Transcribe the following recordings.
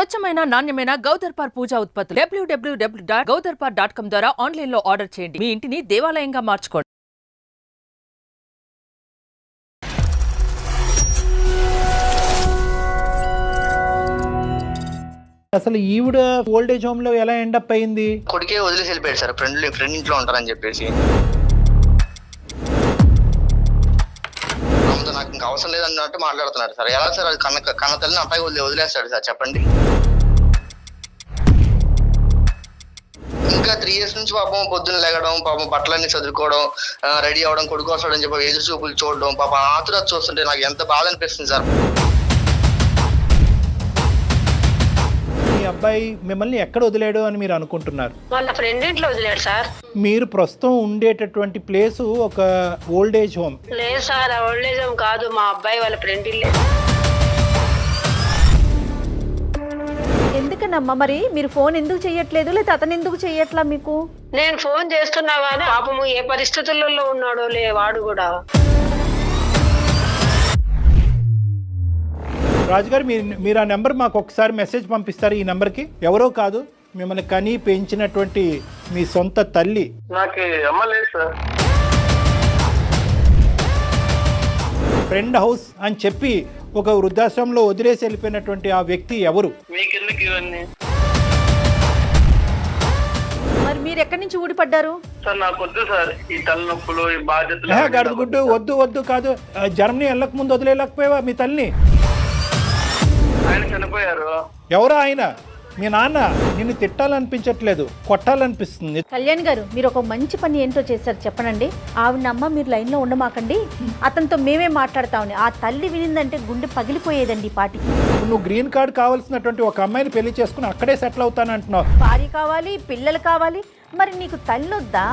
స్వచ్ఛమైన నాణ్యమైన గౌదర్పార్ పూజా ఉత్పత్తులు www.gaudarpar.com ద్వారా ఆన్లైన్ లో ఆర్డర్ చేయండి. మీ ఇంటిని దేవాలయంగా మార్చుకోండి. అసలు ఈవిడ ఓల్డేజ్ హోమ్ లో ఎలా ఎండప్ అయింది? కొడుకే వదిలేసి వెళ్ళిపోయాడు సార్. ఫ్రెండ్ ఇంట్లో ఉంటారని చెప్పేసి నాకు ఇంకా అవసరం లేదన్నట్టు మాట్లాడుతున్నాడు సార్. ఎలా సార్ అది కన్న తల్లిని అబ్బాయి వదిలేస్తాడు సార్ చెప్పండి. ఇంకా 3 years నుంచి పాపం పొద్దున్న లేగడం, పాపం బట్టలన్నీ చదువుకోవడం, రెడీ అవ్వడం, కొడుకు వస్తాడని చెప్పి ఎదురు చూపులు చూడడం, పాపం ఆతురత చూస్తుంటే నాకు ఎంత బాధ అనిపిస్తుంది సార్. మీ అబ్బాయి మిమ్మల్ని ఎక్కడ వదిలేడు అని మీరు అనుకుంటున్నారు? వాళ్ళ ఫ్రెండ్ ఇంట్లో వదిలేడు సార్. మీరు ప్రస్తుతం ఉండేటటువంటి ప్లేస్ ఒక ఓల్డేజ్ హోమ్. లేదు సార్, ఓల్డేజ్ హోమ్ కాదు, మా అబ్బాయి వాళ్ళ ఫ్రెండ్ ఇల్లే. ఎందుకనమ్మా మరి మీరు ఫోన్ ఎందుకు చెయ్యట్లేదు, లేదా అతను ఎందుకు చెయ్యట్లా మీకు? నేను ఫోన్ చేస్తున్నా కానీ పాపము ఏ పరిస్థితులలో ఉన్నాడో లే వాడు కూడా. రాజుగారు మీరు ఆ నెంబర్ మాకు ఒకసారి మెసేజ్ పంపిస్తారు. ఈ నెంబర్కి ఎవరో కాదు, మిమ్మల్ని కని పెంచినటువంటి మీ సొంత తల్లి. నాకు అమ్మలేదు సార్. ఫ్రెండ్ హౌస్ అని చెప్పి ఒక వృద్ధాశ్రమంలో వదిలేసి వెళ్ళిపోయినటువంటి ఆ వ్యక్తి ఎవరు? మీకెందుకు ఇవన్నీ మరి మీరు ఎక్కడి నుంచి ఊడిపడ్డారు? సార్? నాకు వద్దు సార్ ఈ తలనొప్పులు, ఈ బాధ్యతలు. గడుగుడ్డు వద్దు కాదు. జర్మనీ వెళ్ళక ముందు వదిలేకపోయావా మీ తల్లిని? ఆయన చనిపోయారు. ఎవరో ఆయన? మీ నాన్న? నిన్ను తిట్టాలనిపించట్లేదు, కొట్టాలనిపిస్తుంది. కళ్యాణ్ గారు, మీరు ఒక మంచి పని ఏంటో చేశారు చెప్పనండి. ఆవిడమ్మ మీరు లైన్లో ఉండమాకండి, అతనితో మేమే మాట్లాడతామని. ఆ తల్లి వినిందంటే గుండె పగిలిపోయేదండి ఈ పాటికి. నువ్వు గ్రీన్ కార్డ్ కావాల్సినటువంటి ఒక అమ్మాయిని పెళ్లి చేసుకుని అక్కడే సెటిల్ అవుతానంటున్నావు. భార్య కావాలి, పిల్లలు కావాలి, మరి నీకు తల్లి వద్దా?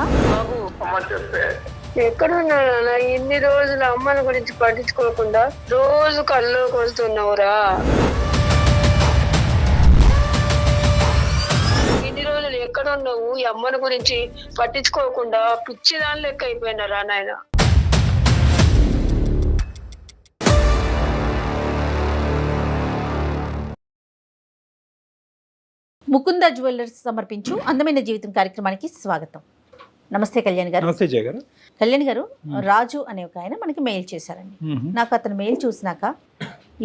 ఎక్కడున్నానా ఇన్ని రోజులు అమ్మని గురించి పట్టించుకోకుండా రోజు కళ్ళు కొడుతున్నావురా. ఇన్ని రోజులు ఎక్కడున్నావు? ఈ అమ్మని గురించి పట్టించుకోకుండా పిచ్చిదాని లెక్క అయిపోయినారా నాయన. ముకుంద జ్యువెలర్స్ సమర్పించు అందమైన జీవితం కార్యక్రమానికి స్వాగతం. నమస్తే కళ్యాణ్ గారు. నమస్తే జయ గారు. కళ్యాణ్ గారు, రాజు అనే ఒక ఆయన మనకి మెయిల్ చేశారండి. నాకు అతను మెయిల్ చూసినాక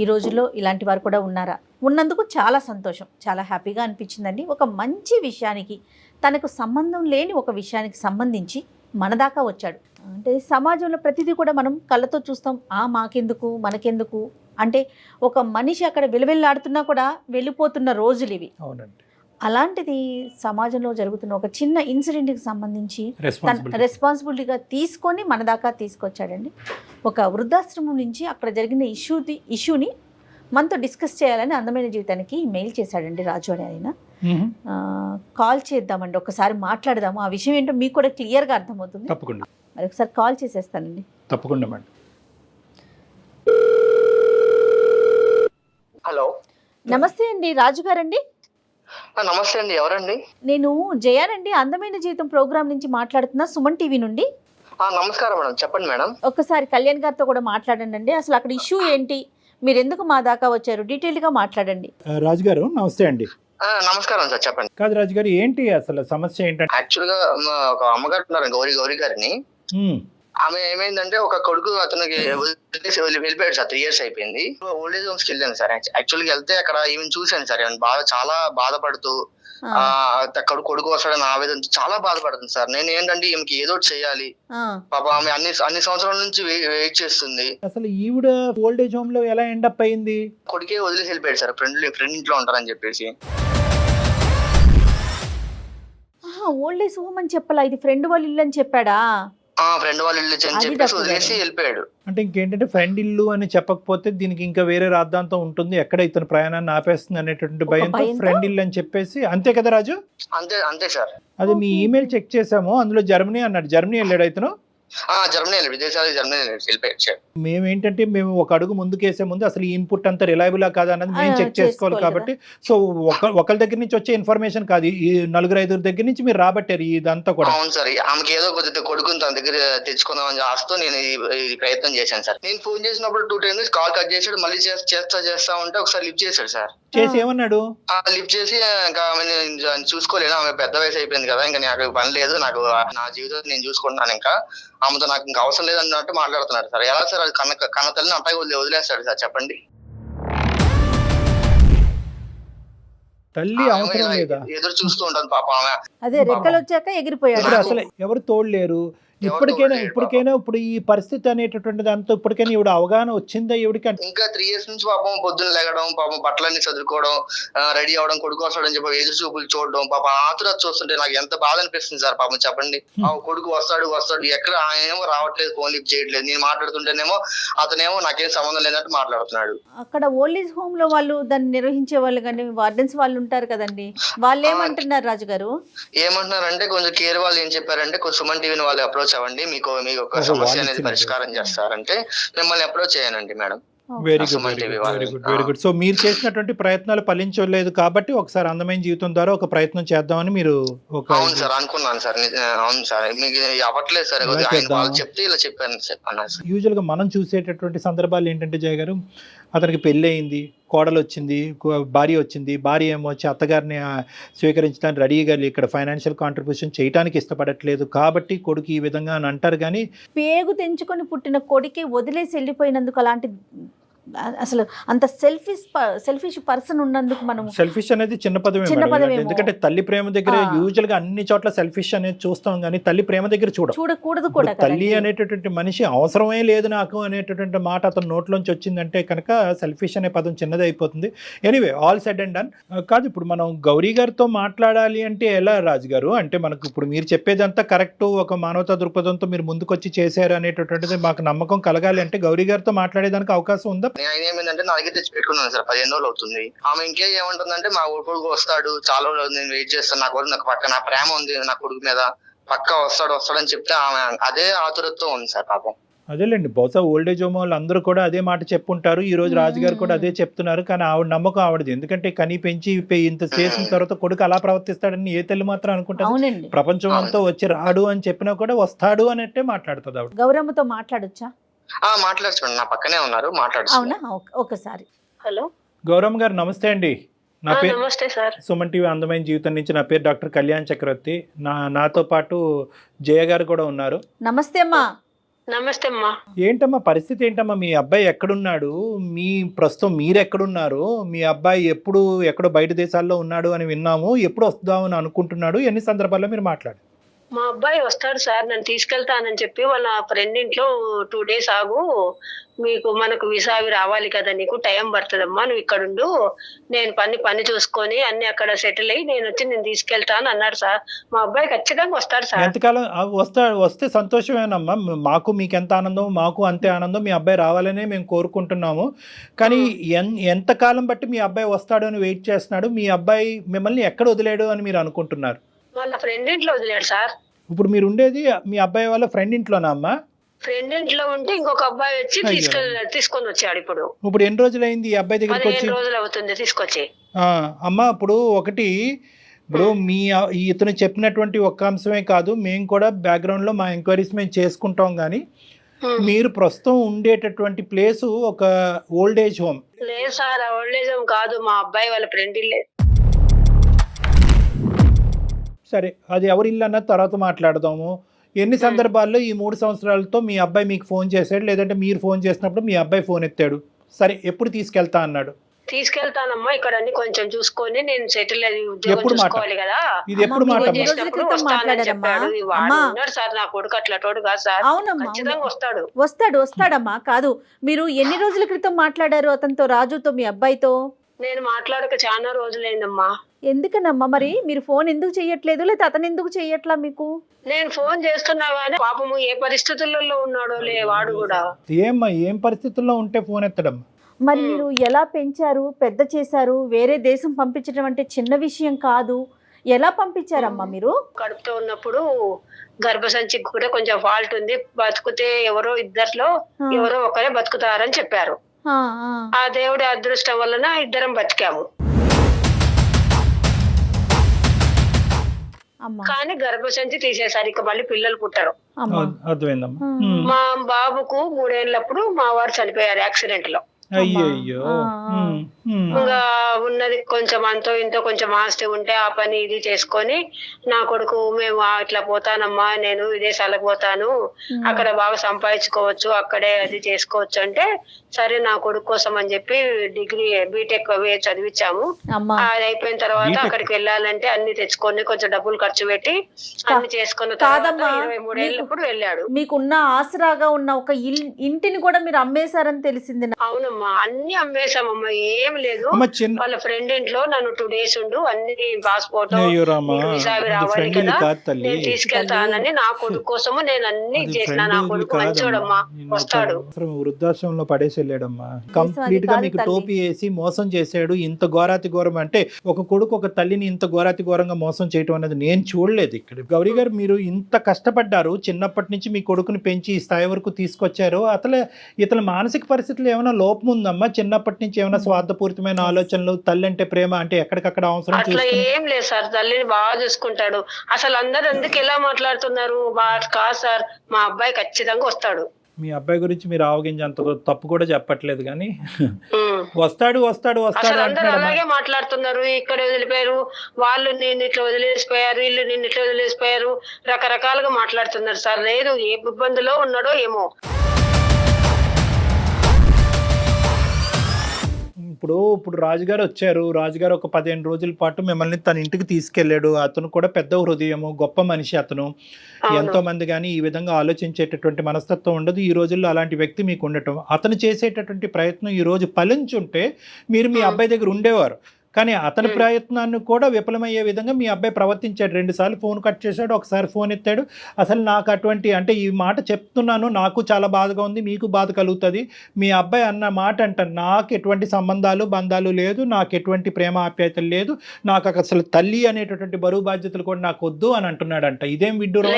ఈ రోజుల్లో ఇలాంటి వారు కూడా ఉన్నారా, ఉన్నందుకు చాలా సంతోషం, చాలా హ్యాపీగా అనిపించిందండి. ఒక మంచి విషయానికి, తనకు సంబంధం లేని ఒక విషయానికి సంబంధించి మన దాకా వచ్చాడు. అంటే సమాజంలో ప్రతిదీ కూడా మనం కళ్ళతో చూస్తాం, మాకెందుకు మనకెందుకు అంటే ఒక మనిషి అక్కడ వెలువెల్లాడుతున్నా కూడా వెళ్ళిపోతున్న రోజులు ఇవి. అవునండి. అలాంటిది సమాజంలో జరుగుతున్న ఒక చిన్న ఇన్సిడెంట్కి సంబంధించి తన రెస్పాన్సిబిలిటీగా తీసుకొని మన దాకా తీసుకొచ్చాడండి. ఒక వృద్ధాశ్రమం నుంచి అక్కడ జరిగిన ఇష్యూని మనతో డిస్కస్ చేయాలని అందమైన జీవితానికి మెయిల్ చేశాడండి రాజు అని ఆయన. కాల్ చేద్దామండి, ఒకసారి మాట్లాడదాము. ఆ విషయం ఏంటో మీకు కూడా క్లియర్గా అర్థమవుతుంది. తప్పకుండా. మరి ఒకసారి కాల్ చేసేస్తానండి. తప్పకుండా మేడం. హలో, నమస్తే అండి, రాజు గారండి. నమస్తే అండి. ఎవరండి? నేను జయానండి, అందమైన జీవితం ప్రోగ్రామ్ నుంచి మాట్లాడుతున్నా, సుమన్ టీవీ నుండి. నమస్కారం మేడం, చెప్పండి మేడం. ఒక్కసారి కళ్యాణ్ గారితో కూడా మాట్లాడండి. అసలు అక్కడ ఇష్యూ ఏంటి, మీరు ఎందుకు మా దాకా వచ్చారు, డీటెయిల్గా మాట్లాడండి. రాజు గారు నమస్తే అండి. నమస్కారం సార్, చెప్పండి. కాదు రాజు గారు, ఏంటి అసలు సమస్య ఏంటంటే? యాక్చువల్ గా ఒక అమ్మగారు ఉన్నారు, గౌరీ గారిని. ఆమె ఏమైందంటే ఒక కొడుకు అతనికి వెళ్ళిపోయాడు సార్. 3 years అయిపోయింది. ఓల్డేజ్ హోమ్స్ కి వెళ్ళాను సార్. యాక్చువల్ గా వెళ్తే అక్కడ ఈవెన్ చూశాను సార్, చాలా బాధపడుతూ అక్కడ కొడుకు వస్తాడని ఆవేదన చాలా బాధపడుతుంది సార్. నేను ఏంటంటే ఈమెకి ఏదో ఒకటి చేయాలి. పాప ఆమె అన్ని సంవత్సరాల నుంచి వెయిట్ చేస్తుంది. అసలు ఈవిడ ఓల్డేజ్ హోమ్ లో ఎలా ఎండప్ అయింది? కొడుకే వదిలేసి వెళ్ళిపోయాడు సార్. ఫ్రెండ్ ఇంట్లో ఉంటారని చెప్పేసి. ఓల్డేజ్ హోమ్ అని చెప్పాలా, ఇది ఫ్రెండ్ వాళ్ళ ఇల్లు అని చెప్పాడా? ఫ్రెండ్ వాళ్ళు ఇల్లు అని చెప్పేసి వదిలేసి వెళ్ళిపోయాడు. అంటే ఇంకేంటంటే ఫ్రెండ్ ఇల్లు అని చెప్పకపోతే దీనికి ఇంకా వేరే రాద్ధాంతం ఉంటుంది, ఎక్కడ ఇతను ప్రయాణాన్ని ఆపేస్తుంది అనేటువంటి భయంతో ఫ్రెండ్ ఇల్లు అని చెప్పేసి. అంతే కదా రాజు? అంతే సార్. అది మీ ఈమెయిల్ చెక్ చేసాము, అందులో జర్మనీ అన్నాడు. జర్మనీ వెళ్ళాడు ఇతను? జర్మనీ విదేశాలు జర్మనీ వెళ్ళిపోయాడు. మేమేంటంటే మేము ఒక అడుగు ముందుకేసే ముందు అసలు ఈ ఇన్పుట్ అంతా రిలయబులా కాదా అన్నది మేము చెక్ చేసుకోవాలి కాబట్టి, సో ఒకరి దగ్గర నుంచి వచ్చే ఇన్ఫర్మేషన్ కాదు, ఈ 4-5 దగ్గర నుంచి మీరు రాబట్టారు ఇదంతా కూడా. అవును సార్, ఆమెకి ఏదో కొద్దిగా కొడుకుని తన దగ్గర తెచ్చుకుందామని ఆస్తూ నేను ఈ ప్రయత్నం చేశాను సార్. నేను ఫోన్ చేసినప్పుడు 2 times కాల్ కట్ చేసాడు, మళ్ళీ చేస్తా ఉంటే ఒకసారి లిఫ్ట్ చేశాడు సార్. చేసి ఏమన్నాడు? లిఫ్ట్ చేసి ఇంకా చూసుకోలేను, ఆమె పెద్ద వయసు అయిపోయింది కదా, ఇంకా నాకు పని లేదు, నాకు నా జీవితం నేను చూసుకుంటున్నాను, ఇంకా ఆమెతో నాకు ఇంకా అవసరం లేదు అన్నట్టు మాట్లాడుతున్నాడు సార్. ఎలా సార్ అది కన్న తల్లిని అట్టాగే వదిలేస్తాడు సార్, చెప్పండి. తల్లి అవసరం లేదా? ఎదురు చూస్తూ ఉంటాను పాప ఆమె. అదే రెక్కలు వచ్చాక ఎగిరిపోయాడు. అసలు ఎవరు తోడలేరు. ఇప్పటికైనా ఇప్పుడు ఈ పరిస్థితి అనేటటువంటి దాంతో ఇప్పటికైనా ఇవిడ అవగాహన వచ్చిందా ఇవిడికి? ఇంకా 3 years నుంచి పాపం పొద్దున్న లేగడం, పాపం బట్టలన్నీ చదువుకోవడం, రెడీ అవడం, కొడుకు వస్తాడని చెప్పి ఎదురు చూపులు చూడడం, పాపం ఆతురత చూస్తుంటే నాకు ఎంత బాధ అనిపిస్తుంది సార్. పాపం చెప్పండి, ఆ కొడుకు వస్తాడు ఎక్కడ ఆయన ఏమో రావట్లేదు, ఫోన్ లిఫ్ట్ చేయట్లేదు, నేను మాట్లాడుతుంటేనేమో అతనేమో నాకేం సంబంధం లేనట్టు మాట్లాడుతున్నాడు. అక్కడ ఓల్డ్ ఏజ్ హోమ్ లో వాళ్ళు దాన్ని నిర్వహించే వాళ్ళు కానీ వార్డెన్స్ వాళ్ళు ఉంటారు కదండి, వాళ్ళు ఏమంటున్నారు రాజు గారు? ఏమంటున్నారంటే కొంచెం కేర్ వాళ్ళు ఏం చెప్పారంటే, కొంచెం సుమన్ టీవీని వాళ్ళు అప్రోచ్ అవ్వండి, మీకు ఒక సమస్య అనేది పరిష్కారం చేస్తారంటే మిమ్మల్ని అప్రోచ్ చేయనండి మేడం. Very good. సో మీరు చేసినటువంటి ప్రయత్నాలు ఫలించలేదు కాబట్టి ఒకసారి అందమైన జీవితం ద్వారా ఒక ప్రయత్నం చేద్దామని మీరు అవును సార్ అనుకున్నాను సార్. అవును సార్, మీకు అవ్వట్లేదు సార్, చెప్తే ఇలా చెప్పాను సార్. యూజువల్ గా మనం చూసేటటువంటి సందర్భాలు ఏంటంటే జయ గారు, అతనికి పెళ్ళి అయింది, కోడలు వచ్చింది, భార్య వచ్చింది, భార్య ఏమో వచ్చి అత్తగారిని స్వీకరించడానికి రెడీగా ఇక్కడ ఫైనాన్షియల్ కాంట్రిబ్యూషన్ చేయడానికి ఇష్టపడట్లేదు కాబట్టి కొడుకు ఈ విధంగా అని అంటారు. కానీ పేగు తెంచుకొని పుట్టిన కొడుకి వదిలేసి వెళ్ళిపోయినందుకు అలాంటి అసలు అంత సెల్ఫిష్ పర్సన్ ఉన్నందుకు మనం సెల్ఫిష్ అనేది చిన్న పదమే, ఎందుకంటే తల్లి ప్రేమ దగ్గర యూజువల్ గా అన్ని చోట్ల సెల్ఫిష్ అనేది చూస్తాం కానీ తల్లి ప్రేమ దగ్గర చూడకూడదు కూడా. తల్లి అనేటటువంటి మనిషి అవసరమే లేదు నాకు అనేటటువంటి మాట అతని నోట్లోంచి వచ్చిందంటే కనుక సెల్ఫిష్ అనే పదం చిన్నది అయిపోతుంది. Anyway, all said and done. కాదు, ఇప్పుడు మనం గౌరీ గారితో మాట్లాడాలి అంటే ఎలా రాజు గారు? అంటే మనకు ఇప్పుడు మీరు చెప్పేదంతా కరెక్ట్, ఒక మానవతా దృక్పథంతో మీరు ముందుకొచ్చి చేశారు అనేటటువంటిది మాకు నమ్మకం కలగాలి అంటే గౌరీ గారితో మాట్లాడేదానికి అవకాశం ఉందా? ఆయన ఏమైందంటే నా దగ్గర తెచ్చి పెట్టుకున్నాను సార్, 15 రోజులు అవుతుంది. ఆమె ఇంకే ఏమంటుందంటే మా కొడుకు వస్తాడు, చాలా రోజులు నేను వెయిట్ చేస్తాను, నా కొడుకు నాకు పక్క నా ప్రేమ ఉంది నా కొడుకు మీద, పక్క వస్తాడని చెప్తే ఆమె అదే ఆతురతతో ఉంది సార్ పాపం. అదేలేండి, బహుశా ఓల్డేజ్ హోమ్ వాళ్ళు అందరూ కూడా అదే మాట చెప్పుంటారు. ఈ రోజు రాజుగారు కూడా అదే చెప్తున్నారు. కానీ ఆవిడ నమ్మకం ఆవిడది, ఎందుకంటే కని పెంచి ఇంత చేసిన తర్వాత కొడుకు అలా ప్రవర్తిస్తాడని ఏ తల్లి మాత్రం అనుకుంటారు? ప్రపంచం అంతా వచ్చి రాడు అని చెప్పినా కూడా వస్తాడు అన్నట్టే మాట్లాడుతుంది ఆవిడ. గౌరమ్మతో మాట్లాడొచ్చా? మాట్లాడుతున్నాను, నా పక్కనే ఉన్నారు, మాట్లాడు. అవునా, ఒకసారి. హలో గౌరమ్మ గారు, నమస్తే అండి. నా పేరు నమస్తే సార్. సుమన్ టీవీ అందమైన జీవితం నుంచి నా పేరు డాక్టర్ కళ్యాణ్ చక్రవర్తి. నాతో పాటు జయ గారు కూడా ఉన్నారు. నమస్తే అమ్మా. నమస్తే అమ్మా. ఏంటమ్మా పరిస్థితి ఏంటమ్మా? మీ అబ్బాయి ఎక్కడున్నాడు? ప్రస్తుతం మీరు ఎక్కడున్నారు? మీ అబ్బాయి ఎక్కడో బయట దేశాల్లో ఉన్నాడు అని విన్నాము. ఎప్పుడు వస్తామని అనుకుంటున్నాడు? ఎన్ని సందర్భాల్లో మీరు మాట్లాడు? మా అబ్బాయి వస్తాడు సార్, నన్ను తీసుకెళ్తానని చెప్పి వాళ్ళ ఫ్రెండ్ ఇంట్లో 2 days ఆగు, మనకు వీసా అవి రావాలి కదా, నీకు టైం పడుతుందమ్మా, నువ్వు ఇక్కడ ఉండు, నేను పని చూసుకొని అన్ని అక్కడ సెటిల్ అయ్యి నేను తీసుకెళ్తాను అన్నాడు సార్. మా అబ్బాయి ఖచ్చితంగా వస్తాడు సార్. ఎంతకాలం వస్తే సంతోషమేనమ్మా. మీకు ఎంత ఆనందం, మాకు అంతే ఆనందం. మీ అబ్బాయి రావాలనే మేము కోరుకుంటున్నాము. కానీ ఎంతకాలం బట్టి మీ అబ్బాయి వస్తాడు అని వెయిట్ చేస్తున్నాడు? మీ అబ్బాయి మిమ్మల్ని ఎక్కడ వదిలేడు అని మీరు అనుకుంటున్నారు? వాళ్ళ ఫ్రెండ్ ఇంట్లో వదిలేడు సార్. ఇప్పుడు మీరు ఉండేది మీ అబ్బాయి వాళ్ళ ఫ్రెండ్ ఇంట్లోనా అమ్మా? ఫ్రెండ్ ఇంట్లో ఉంటే ఇంకొక అబ్బాయి వచ్చి తీసుకొని వచ్చాడు. ఇప్పుడు ఎన్ని రోజులు అయింది ఈ అబ్బాయి దగ్గరికి వచ్చి? 15 రోజులు అవుతుంది తీసుకొచ్చి. అమ్మా, ఇప్పుడు ఇతను చెప్పినటువంటి ఒక్క అంశమే కాదు, మేము కూడా బ్యాక్గ్రౌండ్ లో మా ఎంక్వైరీస్ మేము చేసుకుంటాం. కానీ మీరు ప్రస్తుతం ఉండేటటువంటి ప్లేస్ ఒక ఓల్డ్ ఏజ్ హోమ్. లేదు సార్, ఓల్డ్ ఏజ్ హోమ్ కాదు, మా అబ్బాయి వాళ్ళ ఫ్రెండ్ ఇల్లే. సరే, అది ఎవరి ఇల్లు అన్నది తర్వాత మాట్లాడదాము. ఎన్ని సందర్భాల్లో ఈ 3 సంవత్సరాలతో మీ అబ్బాయి మీకు ఫోన్ చేశాడు, లేదంటే మీరు ఫోన్ చేసినప్పుడు మీ అబ్బాయి ఫోన్ ఎత్తాడు? సరే, ఎప్పుడు తీసుకెళ్తా అన్నాడు? తీసుకెళ్తానమ్మా, ఇక్కడ అన్ని కొంచెం చూసుకొని నేను సెటిల్ అయ్యి ఉద్యోగం చూసుకోవాలి కదా. ఇది ఎప్పుడు మాట? వస్తానని చెప్పాడు. ఉన్నాడు సార్ నా కొడుకు, అట్లా తోడు కాదు సార్, ఖచ్చితంగా వస్తాడమ్మా. కాదు, మీరు ఎన్ని రోజుల క్రితం మాట్లాడారు అతనితో, రాజుతో, మీ అబ్బాయితో? నేను మాట్లాడక చాలా రోజులైందమ్మా. ఎందుకనమ్మా మరి మీరు ఫోన్ ఎందుకు చెయ్యట్లేదు, లేదా అతను ఎందుకు చెయ్యట్లా మీకు? నేను ఫోన్ చేస్తున్నా కానీ పాపము ఏ పరిస్థితులలో ఉన్నాడో వాడు కూడా. ఏం పరిస్థితుల్లో ఉంటే ఫోన్ ఎత్తడం? మరి మీరు ఎలా పెంచారు, పెద్ద చేశారు? వేరే దేశం పంపించడం అంటే చిన్న విషయం కాదు. ఎలా పంపించారమ్మా మీరు? కడుపుతో ఉన్నప్పుడు గర్భసంచికి కూడా కొంచెం ఫాల్ట్ ఉంది, బతుకుతే ఎవరో ఇద్దరిలో ఎవరో ఒకరే బతుకుతారని చెప్పారు. ఆ దేవుడి అదృష్టం వలన ఇద్దరం బతికాము. కానీ గర్భసంచి తీసేసారు, ఇక మళ్ళీ పిల్లలు పుట్టరు. మా బాబుకు 3 ఏళ్ళప్పుడు మా వారు చనిపోయారు యాక్సిడెంట్ లో. అయ్యో. ఇంకా ఉన్నది కొంచెం అంతో ఇంతో కొంచెం ఆస్తి ఉంటే ఆ పని ఇది చేసుకొని నా కొడుకు మేము ఇట్లా పోతానమ్మా, నేను విదేశాలకు పోతాను, అక్కడ బాగా సంపాదించుకోవచ్చు, అక్కడే అది చేసుకోవచ్చు అంటే సరే నా కొడుకు కోసం అని చెప్పి డిగ్రీ బీటెక్ చదివించాము. అది అయిపోయిన తర్వాత అక్కడికి వెళ్ళాలంటే అన్ని తెచ్చుకొని కొంచెం డబ్బులు ఖర్చు పెట్టి అన్ని చేసుకున్న తర్వాత 23 ఏళ్ళప్పుడు వెళ్ళాడు. మీకున్న ఆసరాగా ఉన్న ఒక ఇంటిని కూడా మీరు అమ్మేశారని తెలిసింది. అవునమ్మా, అన్ని అమ్మేశామమ్మా, ఏం లేదు. వాళ్ళ ఫ్రెండ్ ఇంట్లో నన్ను 2 days ఉండు, అన్ని పాస్పోర్ట్ వీసా రావాలి కదా, నేను తీసుకెళ్తానని నా కొడుకు కోసము నేను అన్ని చేసిన. నా కొడుకు మంచోడమ్మా, వస్తాడు. వృద్ధాశ్రమంలో పడేసి వెళ్ళాడమ్మా, కంప్లీట్ గా మీకు టోపీ వేసి మోసం చేశాడు. ఇంత ఘోరాతి ఘోరం అంటే ఒక కొడుకు ఒక తల్లిని ఇంత ఘోరాతి ఘోరంగా మోసం చేయడం అనేది నేను చూడలేదు ఇక్కడ. గౌరీ గారు, మీరు ఇంత కష్టపడ్డారు, చిన్నప్పటి నుంచి మీ కొడుకుని పెంచి ఈ స్థాయి వరకు తీసుకొచ్చారు. ఇతని మానసిక పరిస్థితులు ఏమైనా లోపం ఉందమ్మా? చిన్నప్పటి నుంచి ఏమైనా స్వార్థపూరితమైన ఆలోచనలు, తల్లి అంటే ప్రేమ అంటే ఎక్కడికక్కడ అవసరం అట్లా ఏం లేదు సార్, తల్లిని బాగా చూసుకుంటాడు. అసలు అందరు ఎందుకు ఎలా మాట్లాడుతున్నారు? కాదు సార్, మా అబ్బాయి ఖచ్చితంగా వస్తాడు. మీ అబ్బాయి గురించి మీరు ఆవగించేంత తప్పు కూడా చెప్పట్లేదు, కానీ వస్తాడు వస్తాడు వస్తాడు అందరూ అలాగే మాట్లాడుతున్నారు. ఇక్కడ వదిలిపోయారు వాళ్ళు, నిన్ను ఇట్లా వదిలేసిపోయారు, వీళ్ళు నిన్ను ఇట్లా వదిలేసిపోయారు, రకరకాలుగా మాట్లాడుతున్నారు సార్. లేదు, ఏ ఇబ్బందిలో ఉన్నాడో ఏమో. ఇప్పుడు రాజుగారు వచ్చారు. రాజుగారు ఒక 15 రోజుల పాటు మిమ్మల్ని తన ఇంటికి తీసుకెళ్లాడు. అతను కూడా పెద్ద హృదయము, గొప్ప మనిషి అతను. ఎంతో మంది కానీ ఈ విధంగా ఆలోచించేటటువంటి మనస్తత్వం ఉండదు. ఈ రోజుల్లో అలాంటి వ్యక్తి మీకు ఉండటం, అతను చేసేటటువంటి ప్రయత్నం ఈ రోజు ఫలించుంటే మీరు మీ అబ్బాయి దగ్గర ఉండేవారు. కానీ అతని ప్రయత్నాన్ని కూడా విఫలమయ్యే విధంగా మీ అబ్బాయి ప్రవర్తించాడు. 2 సార్లు ఫోన్ కట్ చేశాడు, ఒకసారి ఫోన్ ఎత్తాడు. అసలు నాకు అటువంటి, అంటే ఈ మాట చెప్తున్నాను, నాకు చాలా బాధగా ఉంది, మీకు బాధ కలుగుతుంది. మీ అబ్బాయి అన్న మాట అంట, నాకు ఎటువంటి బంధాలు లేదు, నాకు ఎటువంటి ప్రేమ ఆప్యాయతలు లేదు, నాకు అసలు తల్లి అనేటటువంటి బరువు బాధ్యతలు కూడా నాకు వద్దు అని అంటున్నాడంట. ఇదేం విడ్డూరం?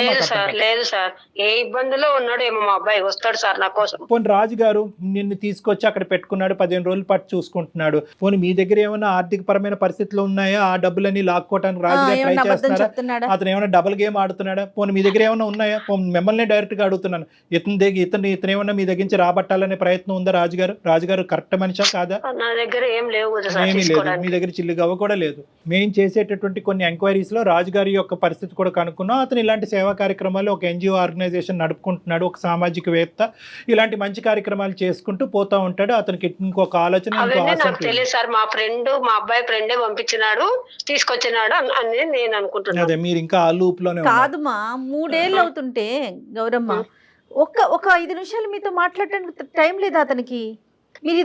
లేదు సార్, ఏ ఇబ్బందిలో ఉన్నాడేమో మా అబ్బాయి, వస్తాడు సార్ నా కోసం. పోనీ రాజుగారు నిన్ను తీసుకొచ్చి అక్కడ పెట్టుకున్నాడు, 15 రోజుల పాటు చూసుకుంటున్నాడు. పోనీ మీ దగ్గర ఏమైనా ఆర్థిక పరమైన పరిస్థితులు ఉన్నాయా? ఆ డబ్బులన్నీ లాక్కోవడానికి రాజుగారు ట్రై చేస్తున్నారా? అతను ఏమైనా డబుల్ గేమ్ ఆడుతున్నాడా? పోనీ మీ దగ్గర ఏమైనా ఉన్నాయా? మిమ్మల్ని డైరెక్ట్ గా అడుగుతున్నాను, ఇతను ఏమన్నా మీ దగ్గర నుంచి రాబట్టాలనే ప్రయత్నం ఉందా? రాజుగారు కరెక్ట్ మనిషా కాదా? నా దగ్గర ఏమీ లేదు, మీ దగ్గర చిల్లిగవ్వ కూడా లేదు. మేము చేసేటటువంటి కొన్ని ఎంక్వైరీస్ లో రాజుగారి యొక్క పరిస్థితి కూడా కనుక్కున్నాం. అతను ఇలాంటి సేవా కార్యక్రమాలు, ఒక NGO ఆర్గనైజేషన్ నడుపుకుంటున్నాడు, ఒక సామాజికవేత్త. ఇలాంటి మంచి కార్యక్రమాలు చేసుకుంటూ పోతా ఉంటాడు. అతనికి ఇంకొక ఆలోచన, తెలియదు సార్. మా ఫ్రెండ్, మా అబ్బాయి ఫ్రెండే పంపించినాడు, తీసుకొచ్చినాడు అని నేను అనుకుంటున్నాను. అదే, మీరు ఇంకా ఆ లూప్ లోనే కాదుమా. 3 ఏళ్ళు అవుతుంటే గౌరమ్మ, ఒక 5 నిమిషాలు మీతో మాట్లాడడానికి టైం లేదా అతనికి? మీరు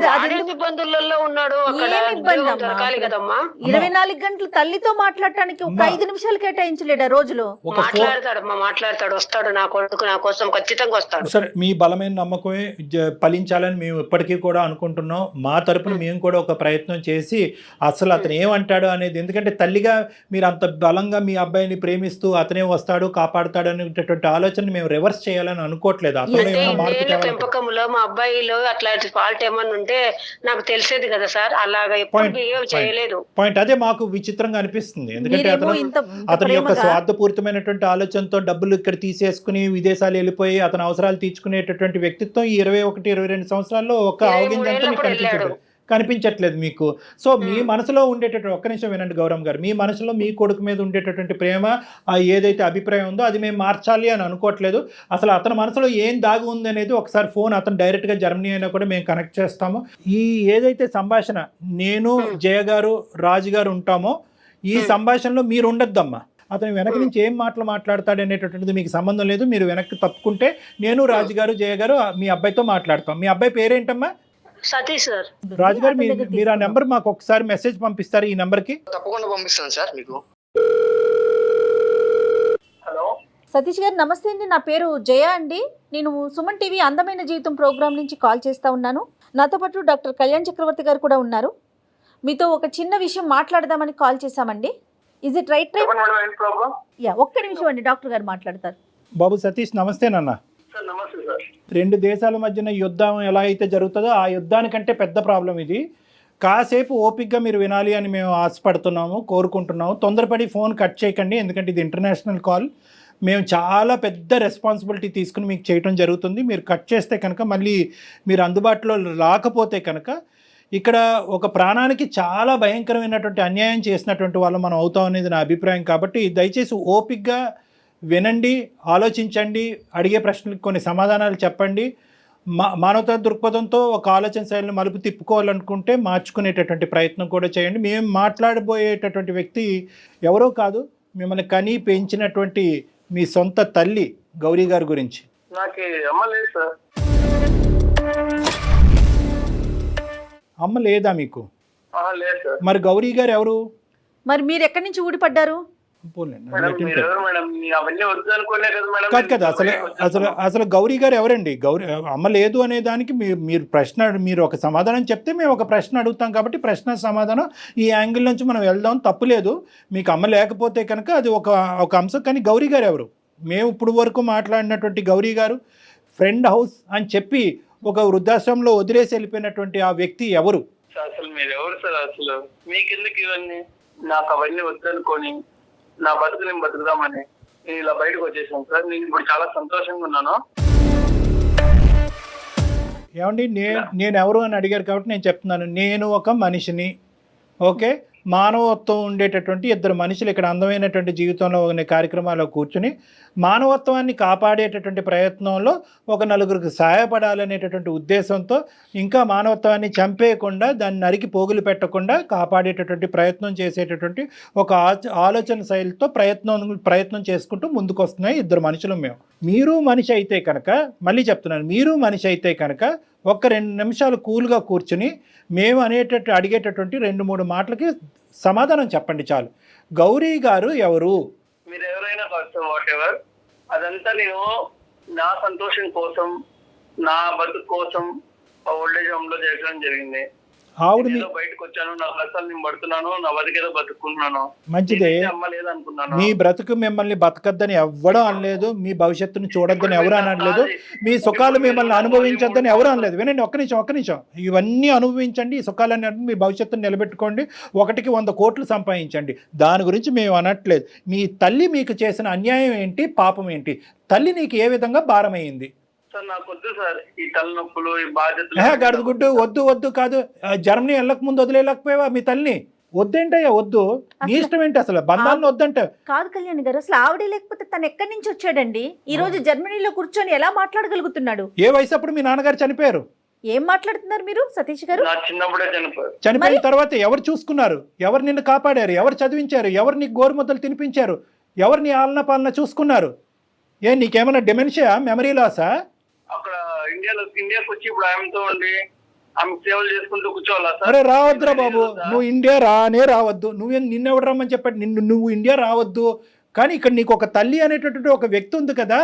ఇబ్బందులలో ఉన్నాడు, 24 గంటలు తల్లితో మాట్లాడటానికి ఒక 5 నిమిషాలు కేటాయించలేడా రోజులో? మాట్లాడతాడు, వస్తాడు. నా కొడుకు నా కోసం ఖచ్చితంగా వస్తాడు. సరే, మీ బలమైన నమ్మకమే ఫలించాలని మేము ఇప్పటికీ కూడా అనుకుంటున్నాం. మా తరపున మేము కూడా ఒక ప్రయత్నం చేసి అసలు అతను ఏమంటాడు అనేది, ఎందుకంటే తల్లిగా మీరు అంత బలంగా మీ అబ్బాయిని ప్రేమిస్తూ అతనే వస్తాడు, కాపాడుతాడు అనేటటువంటి ఆలోచన మేము రివర్స్ చేయాలని అనుకోవట్లేదు. పెంపకంలో మా అబ్బాయిలో అట్లాంటి ఫాల్ట్ ఏమన్నా ఉంటే నాకు తెలిసేది కదా సార్. అలాగా ఎప్పుడు బిహేవ్ చేయలేదు. పాయింట్ అదే మాకు విచిత్రంగా అనిపిస్తుంది. ఎందుకంటే అతని యొక్క స్వార్థపూరితమైనటువంటి ఆలోచనతో డబ్బులు ఇక్కడ తీసేసుకుని విదేశాలు వెళ్ళిపోయి అతని అవసరాలు తీర్చుకునేటటువంటి వ్యక్తిత్వం ఈ 21-22 సంవత్సరాల్లో ఒక అవగింజంతా కనిపించట్లేదు మీకు. సో మీ మనసులో ఉండేటటువంటి, ఒక్క నిమిషం వినండి గౌరమ్ గారు, మీ మనసులో మీ కొడుకు మీద ఉండేటటువంటి ప్రేమ, ఏదైతే అభిప్రాయం ఉందో అది మేము మార్చాలి అని అనుకోవట్లేదు. అసలు అతని మనసులో ఏం దాగి ఉంది అనేది ఒకసారి ఫోన్, అతను డైరెక్ట్గా జర్మనీ అయినా కూడా మేము కనెక్ట్ చేస్తాము. ఈ ఏదైతే సంభాషణ నేను, జయ గారు, రాజు గారు ఉంటామో ఈ సంభాషణలో మీరు ఉండొద్దమ్మా. అతను వెనక నుంచి ఏం మాటలు మాట్లాడతాడు అనేటటువంటిది మీకు సంబంధం లేదు. మీరు వెనక్కి తప్పుకుంటే నేను, రాజు గారు, జయ గారు మీ అబ్బాయితో మాట్లాడతాం. మీ అబ్బాయి పేరేంటమ్మా? సతీష్ సార్. రాజు గారు, మీరు ఆ నెంబర్ మాకు ఒకసారి మెసేజ్ పంపిస్తారు ఈ నెంబర్ కి? తప్పకుండా పంపిస్తాను సార్ మీకు. హలో సతీష్ గారు, నమస్తే అండి. నా పేరు జయ అండి. నేను సుమన్ టీవీ అందమైన జీవితం ప్రోగ్రామ్ నుంచి కాల్ చేస్తా ఉన్నాను. నాతో పాటు డాక్టర్ కళ్యాణ్ చక్రవర్తి గారు కూడా ఉన్నారు. మీతో ఒక చిన్న విషయం మాట్లాడదామని కాల్ చేశామండి. Is it right time? చెప్పండి మేడం, ఏంటి ప్రాబ్లం? యా, ఒక్క నిమిషం అండి, డాక్టర్ గారు మాట్లాడతారు. బాబు సతీష్ నమస్తేనన్న. సార్ నమస్తే సార్. రెండు దేశాల మధ్యన యుద్ధం ఎలా అయితే జరుగుతుందో ఆ యుద్ధానికంటే పెద్ద ప్రాబ్లం ఇది. కాసేపు ఓపిక్గా మీరు వినాలి అని మేము ఆశపడుతున్నాము, కోరుకుంటున్నాము. తొందరపడి ఫోన్ కట్ చేయకండి, ఎందుకంటే ఇది ఇంటర్నేషనల్ కాల్. మేము చాలా పెద్ద రెస్పాన్సిబిలిటీ తీసుకుని మీకు చేయటం జరుగుతుంది. మీరు కట్ చేస్తే కనుక మళ్ళీ మీరు అందుబాటులో రాకపోతే కనుక ఇక్కడ ఒక ప్రాణానికి చాలా భయంకరమైనటువంటి అన్యాయం చేసినటువంటి వాళ్ళు మనం అవుతాం అనేది నా అభిప్రాయం. కాబట్టి దయచేసి ఓపిక్గా వినండి, ఆలోచించండి, అడిగే ప్రశ్నలకు కొన్ని సమాధానాలు చెప్పండి. మానవతా దృక్పథంతో ఒక ఆలోచన శైలిని మలుపు తిప్పుకోవాలనుకుంటే మార్చుకునేటటువంటి ప్రయత్నం కూడా చేయండి. మేము మాట్లాడబోయేటటువంటి వ్యక్తి ఎవరో కాదు, మిమ్మల్ని కని పెంచినటువంటి మీ సొంత తల్లి గౌరీ గారి గురించి. నాకు అమ్మ లేదు సార్. అమ్మ లేదా మీకు? లేదు సార్. మరి గౌరీ గారు ఎవరు? మరి మీరు ఎక్కడి నుంచి ఊడిపడ్డారు? కాదు కదా, అసలు గౌరీ గారు ఎవరండి? గౌరీ అమ్మ లేదు అనే దానికి మీరు ఒక సమాధానం చెప్తే మేము ఒక ప్రశ్న అడుగుతాం. కాబట్టి ప్రశ్న సమాధానం ఈ యాంగిల్ నుంచి మనం వెళ్దాం, తప్పు లేదు. మీకు అమ్మ లేకపోతే కనుక అది ఒక అంశం. కానీ గౌరీ గారు ఎవరు? మేము ఇప్పుడు వరకు మాట్లాడినటువంటి గౌరీ గారు ఫ్రెండ్ హౌస్ అని చెప్పి ఒక వృద్ధాశ్రమంలో వదిలేసి వెళ్ళిపోయినటువంటి ఆ వ్యక్తి ఎవరు? అసలు మీరు ఎవరు సార్? అసలు మీకెందుకు ఇవన్నీ? నాకు అవన్నీ వద్దనుకొని నా బతుకు నేను బతుకుదామని నేను ఇలా బయటకు వచ్చేసాను సార్. నేను ఇప్పుడు చాలా సంతోషంగా ఉన్నాను. ఏమండి, నేను ఎవరు అని అడిగారు కాబట్టి నేను చెప్తున్నాను. నేను ఒక మనిషిని, ఓకే, మానవత్వం ఉండేటటువంటి ఇద్దరు మనుషులు ఇక్కడ అందమైనటువంటి జీవితంలో ఉన్న కార్యక్రమాల్లో కూర్చుని మానవత్వాన్ని కాపాడేటటువంటి ప్రయత్నంలో ఒక నలుగురికి సహాయపడాలనేటటువంటి ఉద్దేశంతో, ఇంకా మానవత్వాన్ని చంపేయకుండా దాన్ని నరికి పోగులు పెట్టకుండా కాపాడేటటువంటి ప్రయత్నం చేసేటటువంటి ఒక ఆలోచన శైలితో ప్రయత్నం చేసుకుంటూ ముందుకు వస్తున్నాయి ఇద్దరు మనుషులు మేము. మీరు మనిషి అయితే కనుక, మళ్ళీ చెప్తున్నాను, మీరు మనిషి అయితే కనుక ఒక్క 2 నిమిషాలు కూల్గా కూర్చుని మేము అడిగేటటువంటి 2-3 మాటలకి సమాధానం చెప్పండి చాలు. గౌరీ గారు ఎవరు? మీరు ఎవరైనా వాట్ ఎవర్, అదంతా నేను నా సంతోషం కోసం, నా బతుకు కోసం ఓల్డేజ్ హోమ్ లో చేయడం జరిగింది. ఆవిడ బయటకు వచ్చాను, నా కష్టాలు నేను పడుతున్నాను, నా బతికేదో బతుకున్నాను. మంచిదే, అమ్మలేదనుకున్నాను. మీ బ్రతుకు మిమ్మల్ని బతకద్దని ఎవ్వడూ అనలేదు, మీ భవిష్యత్తును చూడొద్దని ఎవరు అనలేదు, మీ సుఖాలు మిమ్మల్ని అనుభవించొద్దని ఎవరు అనలేదు. వినండి, ఒక్క నిమిషం, ఇవన్నీ అనుభవించండి, ఈ సుఖాలన్నీ మీ భవిష్యత్తును నిలబెట్టుకోండి, 1కి 100 కోట్లు సంపాదించండి, దాని గురించి మేము అనట్లేదు. మీ తల్లి మీకు చేసిన అన్యాయం ఏంటి, పాపం ఏంటి? తల్లి నీకు ఏ విధంగా భారమైంది? నాకు వద్దు సార్ ఈ తలనొప్పులు, ఈ బాధ్యతలు. గడుగుడ్డు వద్దు కాదు. జర్మనీ వెళ్ళక ముందు వదిలేకపోయావా మీ తల్లిని? వద్దేంటయ్యా, వద్దు, నీ ఇష్టం ఏంటి? అసలు బంధాలను వద్దంట కాదు కళ్యాణ్ గారు, అసలు ఆవిడే లేకపోతే తను ఎక్కడి నుంచి వచ్చాడండి? ఈ రోజు జర్మనీలో కూర్చొని ఎలా మాట్లాడగలుగుతున్నాడు? ఏ వయసు అప్పుడు మీ నాన్నగారు చనిపోయారు? ఏం మాట్లాడుతున్నారు మీరు సతీష్ గారు? చిన్నప్పుడే చనిపోయారు. చనిపోయిన తర్వాత ఎవరు చూసుకున్నారు? ఎవరు నిన్ను కాపాడారు? ఎవరు చదివించారు? ఎవరు నీకు గోరుముద్దలు తినిపించారు? ఎవరు నీ ఆలన పాలన చూసుకున్నారు? నీకేమైనా డిమెన్షియా, మెమరీ లాసా? అక్కడ ఇండియాకి వచ్చి ఇప్పుడు ఆమెతో ఉండి ఆమె సేవలు చేసుకుంటూ కూర్చోవాలా సార్? అరే రావద్దురా బాబు, నువ్వు ఇండియా రావద్దు. నిన్నెవడు రమ్మని చెప్పాడు? నువ్వు ఇండియా రావద్దు. కానీ ఇక్కడ నీకు ఒక తల్లి అనేటటువంటి ఒక వ్యక్తి ఉంది కదా,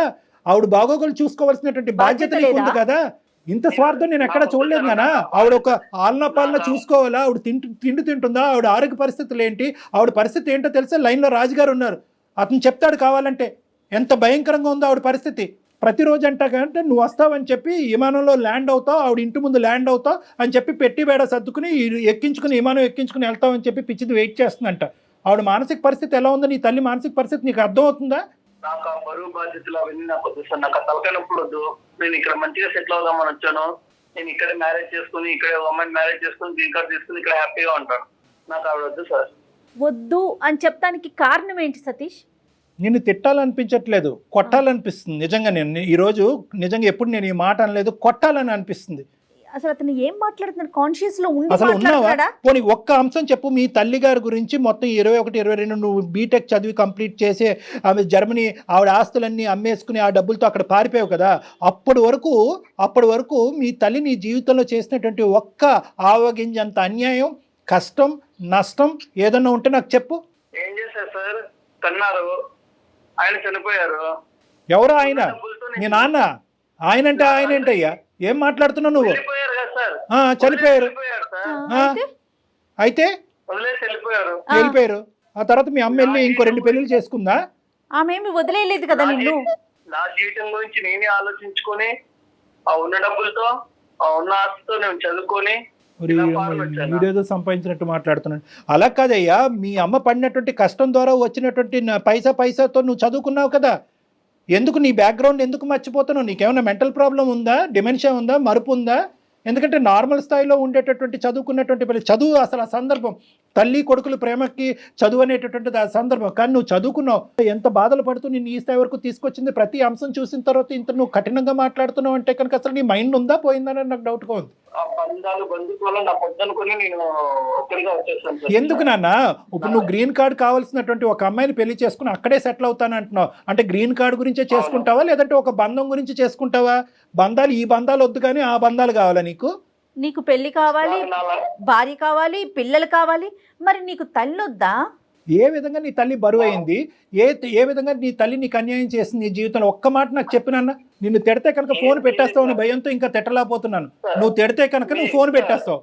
ఆవిడ బాగోగులు చూసుకోవాల్సినటువంటి బాధ్యత నీకు ఉంది కదా. ఇంత స్వార్థం నేను ఎక్కడ చూడలేదు నానా. ఆవిడ ఒక ఆలన పాలన చూసుకోవాలా? ఆవిడ తిండి తింటుందా? ఆవిడ ఆరోగ్య పరిస్థితులు ఏంటి? ఆవిడ పరిస్థితి ఏంటో తెలుసా? లైన్లో రాజుగారు ఉన్నారు, అతను చెప్తాడు కావాలంటే ఎంత భయంకరంగా ఉందో ఆవిడ పరిస్థితి. ప్రతిరోజు అంటే నువ్వు వస్తావని చెప్పి విమానంలో ల్యాండ్ అవుతావు, ఆవిడ ఇంటి ముందు ల్యాండ్ అవుతావు అని చెప్పి పెట్టి బేడ సర్దుకుని విమానం ఎక్కించుకుని వెళ్తావని చెప్పి పిచ్చిది వెయిట్ చేస్తుందంట. ఆవిడ మానసిక పరిస్థితి ఎలా ఉందో, నీ తల్లి మానసిక పరిస్థితి నీకు అర్థమవుతుందా? నాకు ఆ బరువు బాధ్యతలు అవన్నీ నాకు వద్దు సార్. నాకు ఆ తలకాయనప్పుడు వద్దు. నేను ఇక్కడ మంచిగా సెటిల్ అవుదామని వచ్చాను. నేను ఇక్కడే మ్యారేజ్ చేసుకుని, ఇక్కడే అమ్మాయిని మ్యారేజ్ చేసుకుని, గ్రీన్ కార్డ్ తీసుకుని ఇక్కడ హ్యాపీగా ఉంటాను. నాకు ఆవిడ వద్దు సార్. వద్దు అని చెప్పడానికి కారణం ఏంటి సతీష్? నిన్ను తిట్టాలనిపించట్లేదు, కొట్టాలనిపిస్తుంది. నిజంగా నేను ఈరోజు నిజంగా ఎప్పుడు నేను ఈ మాట అనలేదు, కొట్టాలని అనిపిస్తుంది. అసలు అతను ఏం మాట్లాడుతున్నాడు? కాన్షియస్ లో ఉండి అసలు ఉన్నావా? మాట్లాడతాడా? పోనీ ఒక్క అంశం చెప్పు. మీ తల్లి గారి గురించి మొత్తం 21, 22 నువ్వు బీటెక్ చదివి కంప్లీట్ చేసి ఆమె జర్మనీ ఆవిడ ఆస్తులన్నీ అమ్మేసుకుని ఆ డబ్బులతో అక్కడ పారిపోయావు కదా. అప్పటి వరకు మీ తల్లి నీ జీవితంలో చేసినటువంటి ఒక్క ఆవగింజంత అన్యాయం, కష్టం, నష్టం ఏదన్నా ఉంటే నాకు చెప్పు. ఏం చేశారు సార్? కన్నారు, ఆయన చనిపోయారు. ఎవరు ఆయన? మీ నాన్న? ఆయన అంటే ఆయన ఏంటయ్యా? ఏం మాట్లాడుతున్నావు నువ్వు? చనిపోయారు. అయితే వదిలేసి వెళ్ళిపోయారు. ఆ తర్వాత మీ అమ్మ వెళ్ళి ఇంకో 2 పెళ్లిళ్ళు చేసుకుందా? ఆమె ఏమి వదిలేయలేదు కదా నిన్ను. నా జీవితం గురించి నేనే ఆలోచించుకొని ఆ ఉన్న డబ్బులతో ఆ ఉన్న ఆస్తితో నేను చదువుకొని వీడేదో సంపాదించినట్టు మాట్లాడుతున్నాడు. అలా కాదయ్యా, మీ అమ్మ పడినటువంటి కష్టం ద్వారా వచ్చినటువంటి పైసాతో నువ్వు చదువుకున్నావు కదా, ఎందుకు నీ బ్యాక్గ్రౌండ్ ఎందుకు మర్చిపోతున్నావు? నీకేమైనా మెంటల్ ప్రాబ్లం ఉందా, డిమెన్షియా ఉందా, మరుపు ఉందా? ఎందుకంటే నార్మల్ స్థాయిలో ఉండేటటువంటి చదువుకున్నటువంటి పిల్లలు చదువు అసలు ఆ సందర్భం, తల్లి కొడుకులు ప్రేమకి చదువు అనేటటువంటిది ఆ సందర్భం. కానీ నువ్వు చదువుకున్నావు, ఎంత బాధలు పడుతూ నేను ఈ స్థాయి వరకు తీసుకొచ్చింది. ప్రతి అంశం చూసిన తర్వాత ఇంత నువ్వు కఠినంగా మాట్లాడుతున్నావు అంటే కనుక అసలు నీ మైండ్ ఉందా పోయిందని నాకు డౌట్గా ఉంది. ఆ బంధాలు బంధుత్వాలు నాకు వద్దనుకుని నేను ఒక్కడిగా వచ్చేసాను. ఎందుకు నాన్న? ఇప్పుడు నువ్వు గ్రీన్ కార్డ్ కావాల్సినటువంటి ఒక అమ్మాయిని పెళ్లి చేసుకుని అక్కడే సెటిల్ అవుతాను అంటున్నావు అంటే గ్రీన్ కార్డ్ గురించే చేసుకుంటావా, లేదంటే ఒక బంధం గురించి చేసుకుంటావా? బంధాలు ఈ బంధాలు వద్దు కానీ ఆ బంధాలు కావాలా నీకు? నీకు పెళ్లి కావాలి, భార్య కావాలి, పిల్లలు కావాలి, మరి నీకు తల్లి వద్దా? ఏ విధంగా నీ తల్లి బరువు అయింది? ఏ విధంగా నీ తల్లి నీకు అన్యాయం చేసింది నీ జీవితంలో? ఒక్క మాట నాకు చెప్పినన్నా. నిన్ను తిడితే కనుక ఫోన్ పెట్టేస్తావు అనే భయంతో ఇంకా తిట్టలేకపోతున్నాను. నువ్వు తిడితే కనుక నువ్వు ఫోన్ పెట్టేస్తావు.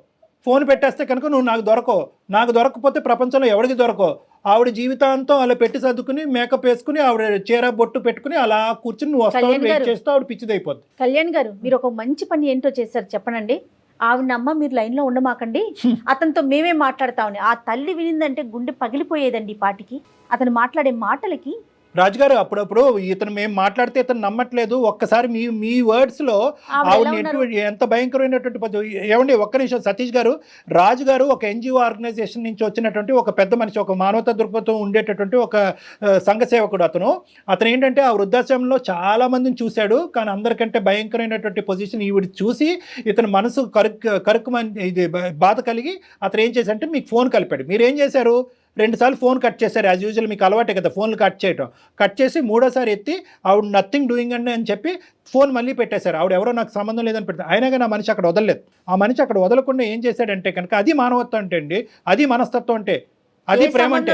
ఫోన్ పెట్టేస్తే కనుక నువ్వు నాకు దొరకవు. నాకు దొరకకపోతే ప్రపంచంలో ఎవరికి దొరకవు. ఆవిడ జీవితాంతం అలా పెట్టి సర్దుకుని మేకప్ వేసుకుని ఆవిడ చీర బొట్టు పెట్టుకుని అలా కూర్చుని నువ్వు వస్తావు వెయిట్ చేస్తావు, ఆవిడ పిచ్చిదైపోద్ది. కళ్యాణ్ గారు, మీరు ఒక మంచి పని ఏంటో చేశారు చెప్పనండి. ఆవిడ అమ్మ మీరు లైన్లో ఉండమాకండి, అతనితో మేమే మాట్లాడతామని. ఆ తల్లి వినిందంటే గుండె పగిలిపోయేదండి ఈ పాటికి. అతను మాట్లాడే మాటలకి. రాజుగారు, అప్పుడప్పుడు ఇతను మేము మాట్లాడితే ఇతను నమ్మట్లేదు. ఒక్కసారి మీ వర్డ్స్ లో ఆవిడ ఎంత భయంకరమైనటువంటి పద్ధతి. ఏమండి ఒక్క నిమిషం సతీష్ గారు, రాజు గారు ఒక ఎన్జిఓ ఆర్గనైజేషన్ నుంచి వచ్చినటువంటి ఒక పెద్ద మనిషి, ఒక మానవతా దృక్పథం ఉండేటటువంటి ఒక సంఘ సేవకుడు. అతను ఏంటంటే ఆ వృద్ధాశ్రమంలో చాలా మందిని చూశాడు, కానీ అందరికంటే భయంకరమైనటువంటి పొజిషన్ ఈవిడ చూసి ఇతను మనసు ఇది బాధ కలిగి అతను ఏం చేశారంటే మీకు ఫోన్ కలిపాడు. మీరు ఏం చేశారు? 2 సార్లు ఫోన్ కట్ చేశారు. యాజ్ యూజువల్ మీకు అలవాటే కదా ఫోన్లు కట్ చేయటం. కట్ చేసి 3ఓసారి ఎత్తి ఆవిడ నథింగ్ డూయింగ్ అని చెప్పి ఫోన్ మళ్ళీ పెట్టేశారు. ఆవిడ ఎవరో నాకు సంబంధం లేదని పెడతారు. అయినా కానీ ఆ మనిషి అక్కడ వదలలేదు. ఆ మనిషి అక్కడ వదలకుండా ఏం చేశాడంటే కనుక అది మానవత్వం అంటే అండి, అది మనస్తత్వం అంటే, అది ప్రేమ అంటే.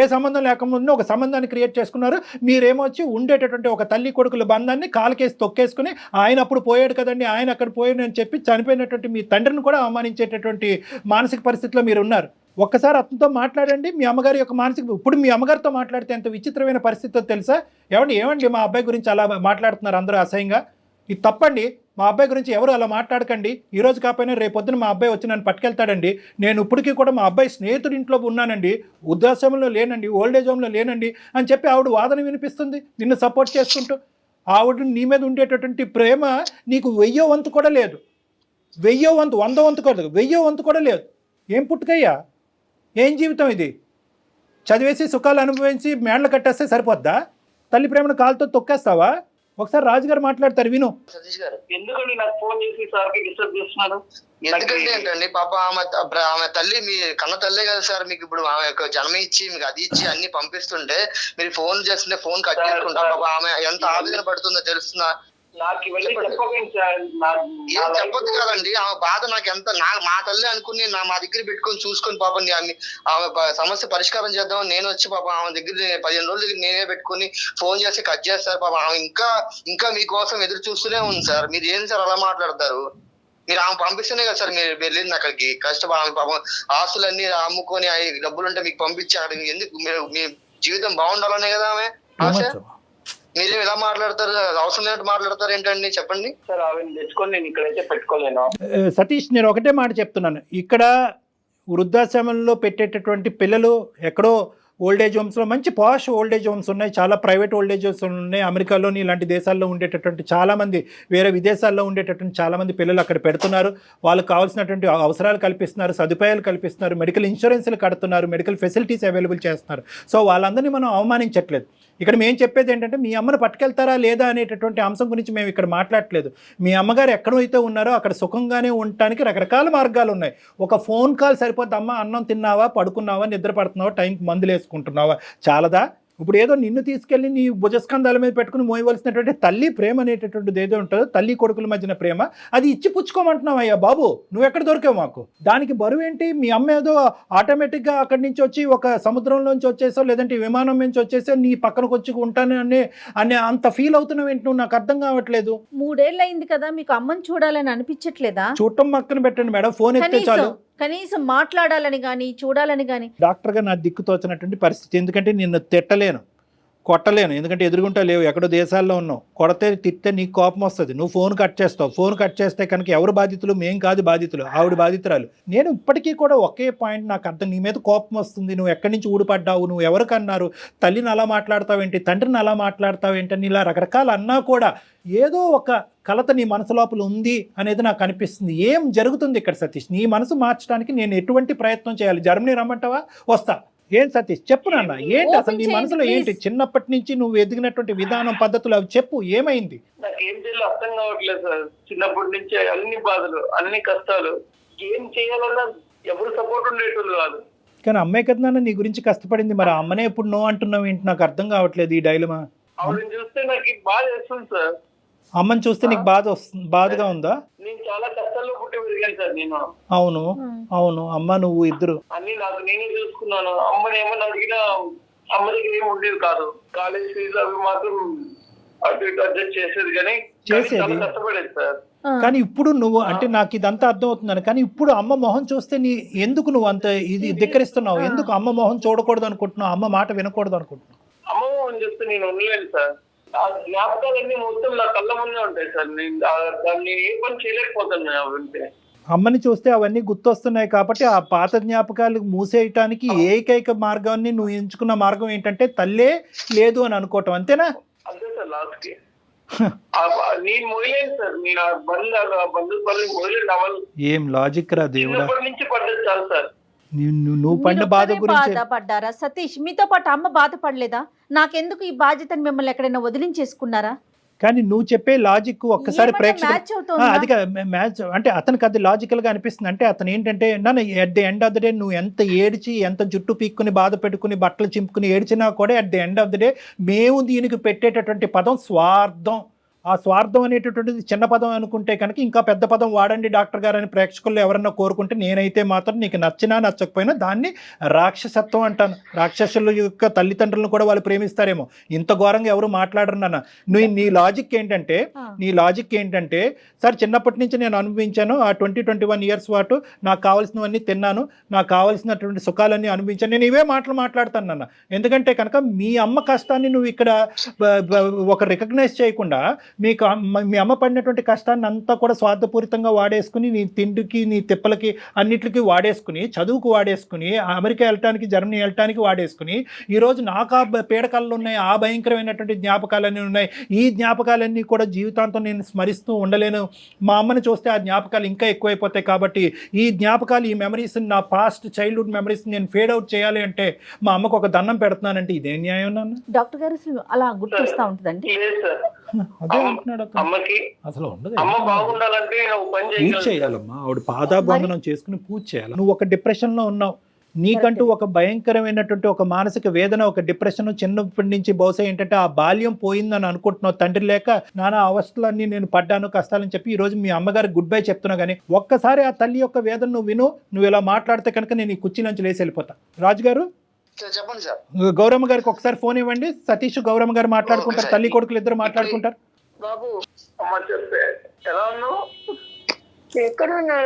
ఏ సంబంధం లేకుండా ఒక సంబంధాన్ని క్రియేట్ చేసుకున్నారు. మీరేమో వచ్చి ఉండేటటువంటి ఒక తల్లి కొడుకుల బంధాన్ని కాలుకేసి తొక్కేసుకుని ఆయన అప్పుడు పోయాడు కదండి, ఆయన అక్కడ పోయాడు అని చెప్పి చనిపోయినటువంటి మీ తండ్రిని కూడా అవమానించేటటువంటి మానసిక పరిస్థితిలో మీరు ఉన్నారు. ఒక్కసారి అతనితో మాట్లాడండి. మీ అమ్మగారి యొక్క మానసిక, ఇప్పుడు మీ అమ్మగారితో మాట్లాడితే ఎంత విచిత్రమైన పరిస్థితితో తెలుసా? ఏమండి మా అబ్బాయి గురించి అలా మాట్లాడుతున్నారు అందరూ అసహ్యంగా. ఇది తప్పండి. మా అబ్బాయి గురించి ఎవరు అలా మాట్లాడకండి. ఈరోజు కాకపోయినా రేపొద్దున మా అబ్బాయి వచ్చి నన్ను పట్టుకెళ్తాడండి. నేను ఇప్పటికీ కూడా మా అబ్బాయి స్నేహితుడి ఇంట్లో ఉన్నానండి, వృద్ధాశ్రమంలో లేనండి, ఓల్డేజ్ హోమ్లో లేనండి అని చెప్పి ఆవిడ వాదన వినిపిస్తుంది నిన్ను సపోర్ట్ చేసుకుంటూ. ఆవిడ నీ మీద ఉండేటటువంటి ప్రేమ నీకు 1000వ వంతు కూడా లేదు. 1000వ వంతు, 100వ వంతు కూడా, 1000వ వంతు కూడా లేదు. ఏం పుట్టుకయ్యా, ఏం జీవితం ఇది? చదివేసి సుఖాలు అనుభవించి మేడలు కట్టేస్తే సరిపోద్దా? తల్లి ప్రేమను కాలుతో తొక్కేస్తావా? ఒకసారి రాజుగారు మాట్లాడతారు, విను. సతీష్ గారు, ఎందుకండి నాకు ఫోన్ చేసి సార్కి డిస్టర్బ్ చేస్తున్నారు? ఎందుకంటే ఏంటండి పాప ఆమె తల్లి మీ కన్న తల్లే కదా సార్. మీకు ఇప్పుడు ఆమె యొక్క జన్మ ఇచ్చి మీకు అది ఇచ్చి అన్ని పంపిస్తుంటే మీరు ఫోన్ చేస్తుంటే ఫోన్ కట్ చేసుకుంటారు. పాప ఆమె ఎంత ఆవేదన పడుతుందో తెలుస్తుందా? నాకు ఇవన్నీ చెప్పకండి. ఏం చెప్పొద్దు కదండి. ఆమె బాధ నాకు ఎంత, మా తల్లి అనుకుని మా దగ్గర పెట్టుకొని చూసుకొని పాప ఆమె సమస్య పరిష్కారం చేద్దామని నేను వచ్చి పాప ఆమె దగ్గర 15 రోజుల దగ్గర నేనే పెట్టుకుని ఫోన్ చేసి కట్ చేస్తారు. పాప ఆమె ఇంకా మీకోసం ఎదురు చూస్తూనే ఉంది సార్. మీరు ఏం సార్ అలా మాట్లాడతారు? మీరు ఆమె పంపిస్తేనే కదా సార్ మీరు వెళ్ళింది అక్కడికి. కష్టపడి ఆమె పాపం ఆస్తులన్నీ అమ్ముకొని డబ్బులు ఉంటే మీకు పంపించాడు. ఎందుకు మీ జీవితం బాగుండాలనే కదా ఆమె ఆశ. మీరేం ఇలా మాట్లాడతారు? అవసరం లేనట్టు మాట్లాడతారు ఏంటండి, చెప్పండి సార్. ఆమె తెచ్చుకొని నేను ఇక్కడైతే పెట్టుకోలేను. సతీష్, నేను ఒకటే మాట చెప్తున్నాను. ఇక్కడ వృద్ధాశ్రమంలో పెట్టేటటువంటి పిల్లలు ఎక్కడో ఓల్డేజ్ హోమ్స్లో, మంచి పాష్ ఓల్డేజ్ హోమ్స్ ఉన్నాయి, చాలా ప్రైవేట్ ఓల్డేజ్ హోమ్స్ ఉన్నాయి. అమెరికాలోని ఇలాంటి దేశాల్లో ఉండేటటువంటి చాలామంది, వేరే విదేశాల్లో ఉండేటటువంటి చాలామంది పిల్లలు అక్కడ పెడుతున్నారు. వాళ్ళకి కావాల్సినటువంటి అవసరాలు కల్పిస్తున్నారు, సదుపాయాలు కల్పిస్తున్నారు, మెడికల్ ఇన్సూరెన్స్లు కడుతున్నారు, మెడికల్ ఫెసిలిటీస్ అవైలబుల్ చేస్తున్నారు. సో వాళ్ళందరినీ మనం అవమానించట్లేదు. ఇక్కడ మేము చెప్పేది ఏంటంటే మీ అమ్మను పట్టుకెళ్తారా లేదా అనేటటువంటి అంశం గురించి మేము ఇక్కడ మాట్లాడట్లేదు. మీ అమ్మగారు ఎక్కడైతే ఉన్నారో అక్కడ సుఖంగానే ఉండటానికి రకరకాల మార్గాలు ఉన్నాయి. ఒక ఫోన్ కాల్ సరిపోద్ది. అమ్మ అన్నం తిన్నావా, పడుకున్నావా, నిద్ర పడుతున్నావా, టైంకి మందులు వేసుకుంటున్నావా, చాలదా? ఇప్పుడు ఏదో నిన్ను తీసుకెళ్ళి నీ భుజస్కంధాల మీద పెట్టుకుని మోయవలసినటువంటి తల్లి ప్రేమ అనేటటువంటిది ఏదో ఉంటుందో, తల్లి కొడుకుల మధ్యన ప్రేమ, అది ఇచ్చి పుచ్చుకోమంటున్నావు. అయ్యా బాబు, నువ్వు ఎక్కడ దొరికావు మాకు? దానికి బరువు ఏంటి? మీ అమ్మ ఏదో ఆటోమేటిక్గా అక్కడి నుంచి వచ్చి ఒక సముద్రంలోంచి వచ్చేసో లేదంటే విమానం నుంచి వచ్చేసో నీ పక్కనకు వచ్చి ఉంటాను అనే అంత ఫీల్ అవుతున్నావు ఏంటి నువ్వు? నాకు అర్థం కావట్లేదు. 3 ఏళ్ళు అయింది కదా, మీకు అమ్మని చూడాలని అనిపించట్లేదా? చూడటం పక్కన పెట్టండి మేడం, ఫోన్ ఎత్తే చాలు. కనీసం మాట్లాడాలని కానీ చూడాలని కానీ. డాక్టర్గా నా దిక్కు తోచినటువంటి పరిస్థితి, ఎందుకంటే నిన్ను తిట్టలేను, కొట్టలేను, ఎందుకంటే ఎదురుగుంటా లేవు, ఎక్కడో దేశాల్లో ఉన్నావు. కొడితే తిట్టే నీకు కోపం వస్తుంది, నువ్వు ఫోన్ కట్ చేస్తావు. ఫోన్ కట్ చేస్తే కనుక ఎవరు బాధితులు? మేం కాదు బాధితులు, ఆవిడ బాధితురాలు. నేను ఇప్పటికీ కూడా ఒకే పాయింట్ నాకు అర్థం, నీ మీద కోపం వస్తుంది, నువ్వు ఎక్కడి నుంచి ఊడిపడ్డావు, నువ్వు ఎవరికన్నారు, తల్లిని అలా మాట్లాడతావేంటి, తండ్రిని అలా మాట్లాడతావేంటి అని ఇలా రకరకాలు అన్నా కూడా ఏదో ఒక కలత నీ మనసు లోపల ఉంది అనేది నాకు అనిపిస్తుంది. ఏం జరుగుతుంది ఇక్కడ సతీష్? నీ మనసు మార్చడానికి నేను ఎటువంటి ప్రయత్నం చేయాలి? జర్మనీ రమ్మంటావా? వస్తా. ఏం సతీష్ చెప్పు నాన్న, ఏంటి అసలు నీ మనసులో ఏంటి? చిన్నప్పటి నుంచి నువ్వు ఎదిగినటువంటి విధానం, పద్ధతులు అవి చెప్పు, ఏమైంది? నాకేం చేయాలో అర్థం కావట్లేదు సార్. చిన్నప్పటి నుంచి అన్ని బాధలు, అన్ని కష్టాలు, ఏం చేయాలన్నా ఎవరు సపోర్ట్ ఉండేటోళ్ళు కాదు. కానీ అమ్మాయి కదా నాన్న నీ గురించి కష్టపడింది, మరి అమ్మనే ఇప్పుడు నో అంటున్నావు ఏంటి? నాకు అర్థం కావట్లేదు ఈ డైలమా. ఆవిడని చూస్తే నాకు బాధ వేస్తుంది సార్. అమ్మని చూస్తే నీకు బాధగా ఉందా? నేను చాలా కష్టాల్లో పుట్టి పెరిగాను సార్ నేను. అవును అవును, అమ్మ నువ్వు ఇద్దరు అన్ని నాకు నేనే చూసుకున్నాను. అమ్మని ఏమన్నా అడిగినా అమ్మ దగ్గర ఏమి ఉండేది కాదు. కాలేజ్ ఫీజు అవి మాత్రం అటు ఇటు అడ్జస్ట్ చేసేది, కానీ చాలా కష్టపడేది సార్. కానీ ఇప్పుడు నువ్వు అంటే నాకు ఇదంతా అర్థం అవుతుందని, కానీ ఇప్పుడు అమ్మ మొహం చూస్తే నీ ఎందుకు నువ్వు అంత ఇది ధిక్కరిస్తున్నావు? ఎందుకు అమ్మ మొహం చూడకూడదు అనుకుంటున్నావు? అమ్మ మాట వినకూడదు అనుకుంటున్నావు? అమ్మ మొహం చూస్తే నేను ఉండలేను సార్. ఆ జ్ఞాపకాలన్నీ మొత్తం నా కళ్ళ ముందే ఉంటాయి సార్. నేను దాన్ని ఏ పని చేయలేకపోతాను ఉంటే. అమ్మని చూస్తే అవన్నీ గుర్తొస్తున్నాయి కాబట్టి ఆ పాత జ్ఞాపకాలు మూసేయటానికి ఏకైక మార్గాన్ని నువ్వు ఎంచుకున్న మార్గం ఏంటంటే తల్లే లేదు అని అనుకోవటం, అంతేనా? అంతే సార్. లాస్ట్ కి నేను మొయలేను సార్. నేను ఆ బంధు పనులు మొయలేను. అవ్వాలి. ఏం లాజిక్ రా దేవుడా. చిన్నప్పటి నుంచి పడ్డది చాలు సార్. నువ్వు పడిన బాధ గురించి బాధపడ్డారా సతీష్? మీతో పాటు అమ్మ బాధపడలేదా? నాకెందుకు ఈ బాధ్యతని మిమ్మల్ని ఎక్కడైనా వదిలించేసుకున్నారా? కానీ నువ్వు చెప్పే లాజిక్ ఒక్కసారి ప్రేక్షకులు అది మ్యాచ్ అంటే అతనికి అది లాజికల్ గా అనిపిస్తుంది. అంటే అతను ఏంటంటే నన్ను at the end of the day నువ్వు ఎంత ఏడ్చి ఎంత జుట్టు పీక్కుని బాధ పెట్టుకుని బట్టలు చింపుకుని ఏడ్చినా కూడా at the end of the day మేము దీనికి పెట్టేటటువంటి పదం స్వార్థం. ఆ స్వార్థం అనేటటువంటిది చిన్న పదం అనుకుంటే కనుక ఇంకా పెద్ద పదం వాడండి డాక్టర్ గారు అని ప్రేక్షకుల్లో ఎవరన్నా కోరుకుంటే నేనైతే మాత్రం నీకు నచ్చినా నచ్చకపోయినా దాన్ని రాక్షసత్వం అంటాను. రాక్షసుల యొక్క తల్లిదండ్రులను కూడా వాళ్ళు ప్రేమిస్తారేమో, ఇంత ఘోరంగా ఎవరు మాట్లాడరు నాన్న. నీ లాజిక్ ఏంటంటే సార్ చిన్నప్పటి నుంచి నేను అనుభవించాను, ఆ 20-21 ఇయర్స్ పాటు నాకు కావాల్సినవన్నీ తిన్నాను, నాకు కావాల్సినటువంటి సుఖాలన్నీ అనుభవించాను, నేను ఇవే మాటలు మాట్లాడతాను నాన్న. ఎందుకంటే కనుక మీ అమ్మ కష్టాన్ని నువ్వు ఇక్కడ ఒక రికగ్నైజ్ చేయకుండా మీ అమ్మ పడినటువంటి కష్టాన్ని అంతా కూడా స్వార్థపూరితంగా వాడేసుకుని నీ తిండికి నీ తిప్పలకి అన్నిటికీ వాడేసుకుని, చదువుకు వాడేసుకుని, అమెరికా వెళ్ళటానికి జర్మనీ వెళ్ళటానికి వాడేసుకుని, ఈరోజు నాకు ఆ పీడకలు ఉన్నాయి, ఆ భయంకరమైనటువంటి జ్ఞాపకాలన్నీ ఉన్నాయి, ఈ జ్ఞాపకాలన్నీ కూడా జీవితాంతం నేను స్మరిస్తూ ఉండలేను, మా అమ్మని చూస్తే ఆ జ్ఞాపకాలు ఇంకా ఎక్కువైపోతాయి, కాబట్టి ఈ జ్ఞాపకాలు ఈ మెమరీస్ నా పాస్ట్ చైల్డ్హుడ్ మెమరీస్ నేను ఫేడ్ అవుట్ చేయాలి అంటే మా అమ్మకు ఒక దండం పెడుతున్నానంటే ఇదేం న్యాయం నాన్న? డాక్టర్ గారు అలా గుర్తొస్తా ఉంటుందండి. అదే అంటున్నాడు అమ్మకి అసలు ఉండదు. అమ్మ బాగుండాలంటే పూజ చేయాలమ్మా, ఆవిడ పాదాబంధనం చేసుకుని పూజ చేయాలి. నువ్వు ఒక డిప్రెషన్ లో ఉన్నావు, నీకంటూ ఒక భయంకరమైనటువంటి ఒక మానసిక వేదన, ఒక డిప్రెషన్ చిన్నప్పటి నుంచి బహుశా ఏంటంటే ఆ బాల్యం పోయిందని అనుకుంటున్నావు. తండ్రి లేక నానా అవస్థలన్నీ నేను పడ్డాను కష్టాలని చెప్పి ఈ రోజు మీ అమ్మగారికి గుడ్ బై చెప్తున్నా, కానీ ఒక్కసారి ఆ తల్లి యొక్క వేదన నువ్వు విను. నువ్వు ఇలా మాట్లాడితే కనుక నేను ఈ కుర్చీ నుంచి లేచి వెళ్ళిపోతా. రాజు గారు చెప్పండి సార్. గౌరమ్మ గారికి ఒకసారి ఫోన్ ఇవ్వండి. సతీష్ గౌరమ్మ గారు మాట్లాడుకుంటారు, తల్లి కొడుకులు ఇద్దరు మాట్లాడుకుంటారు. బాబు అమ్మ చెప్తే ఎలా ఉన్నావు? ఎక్కడున్నా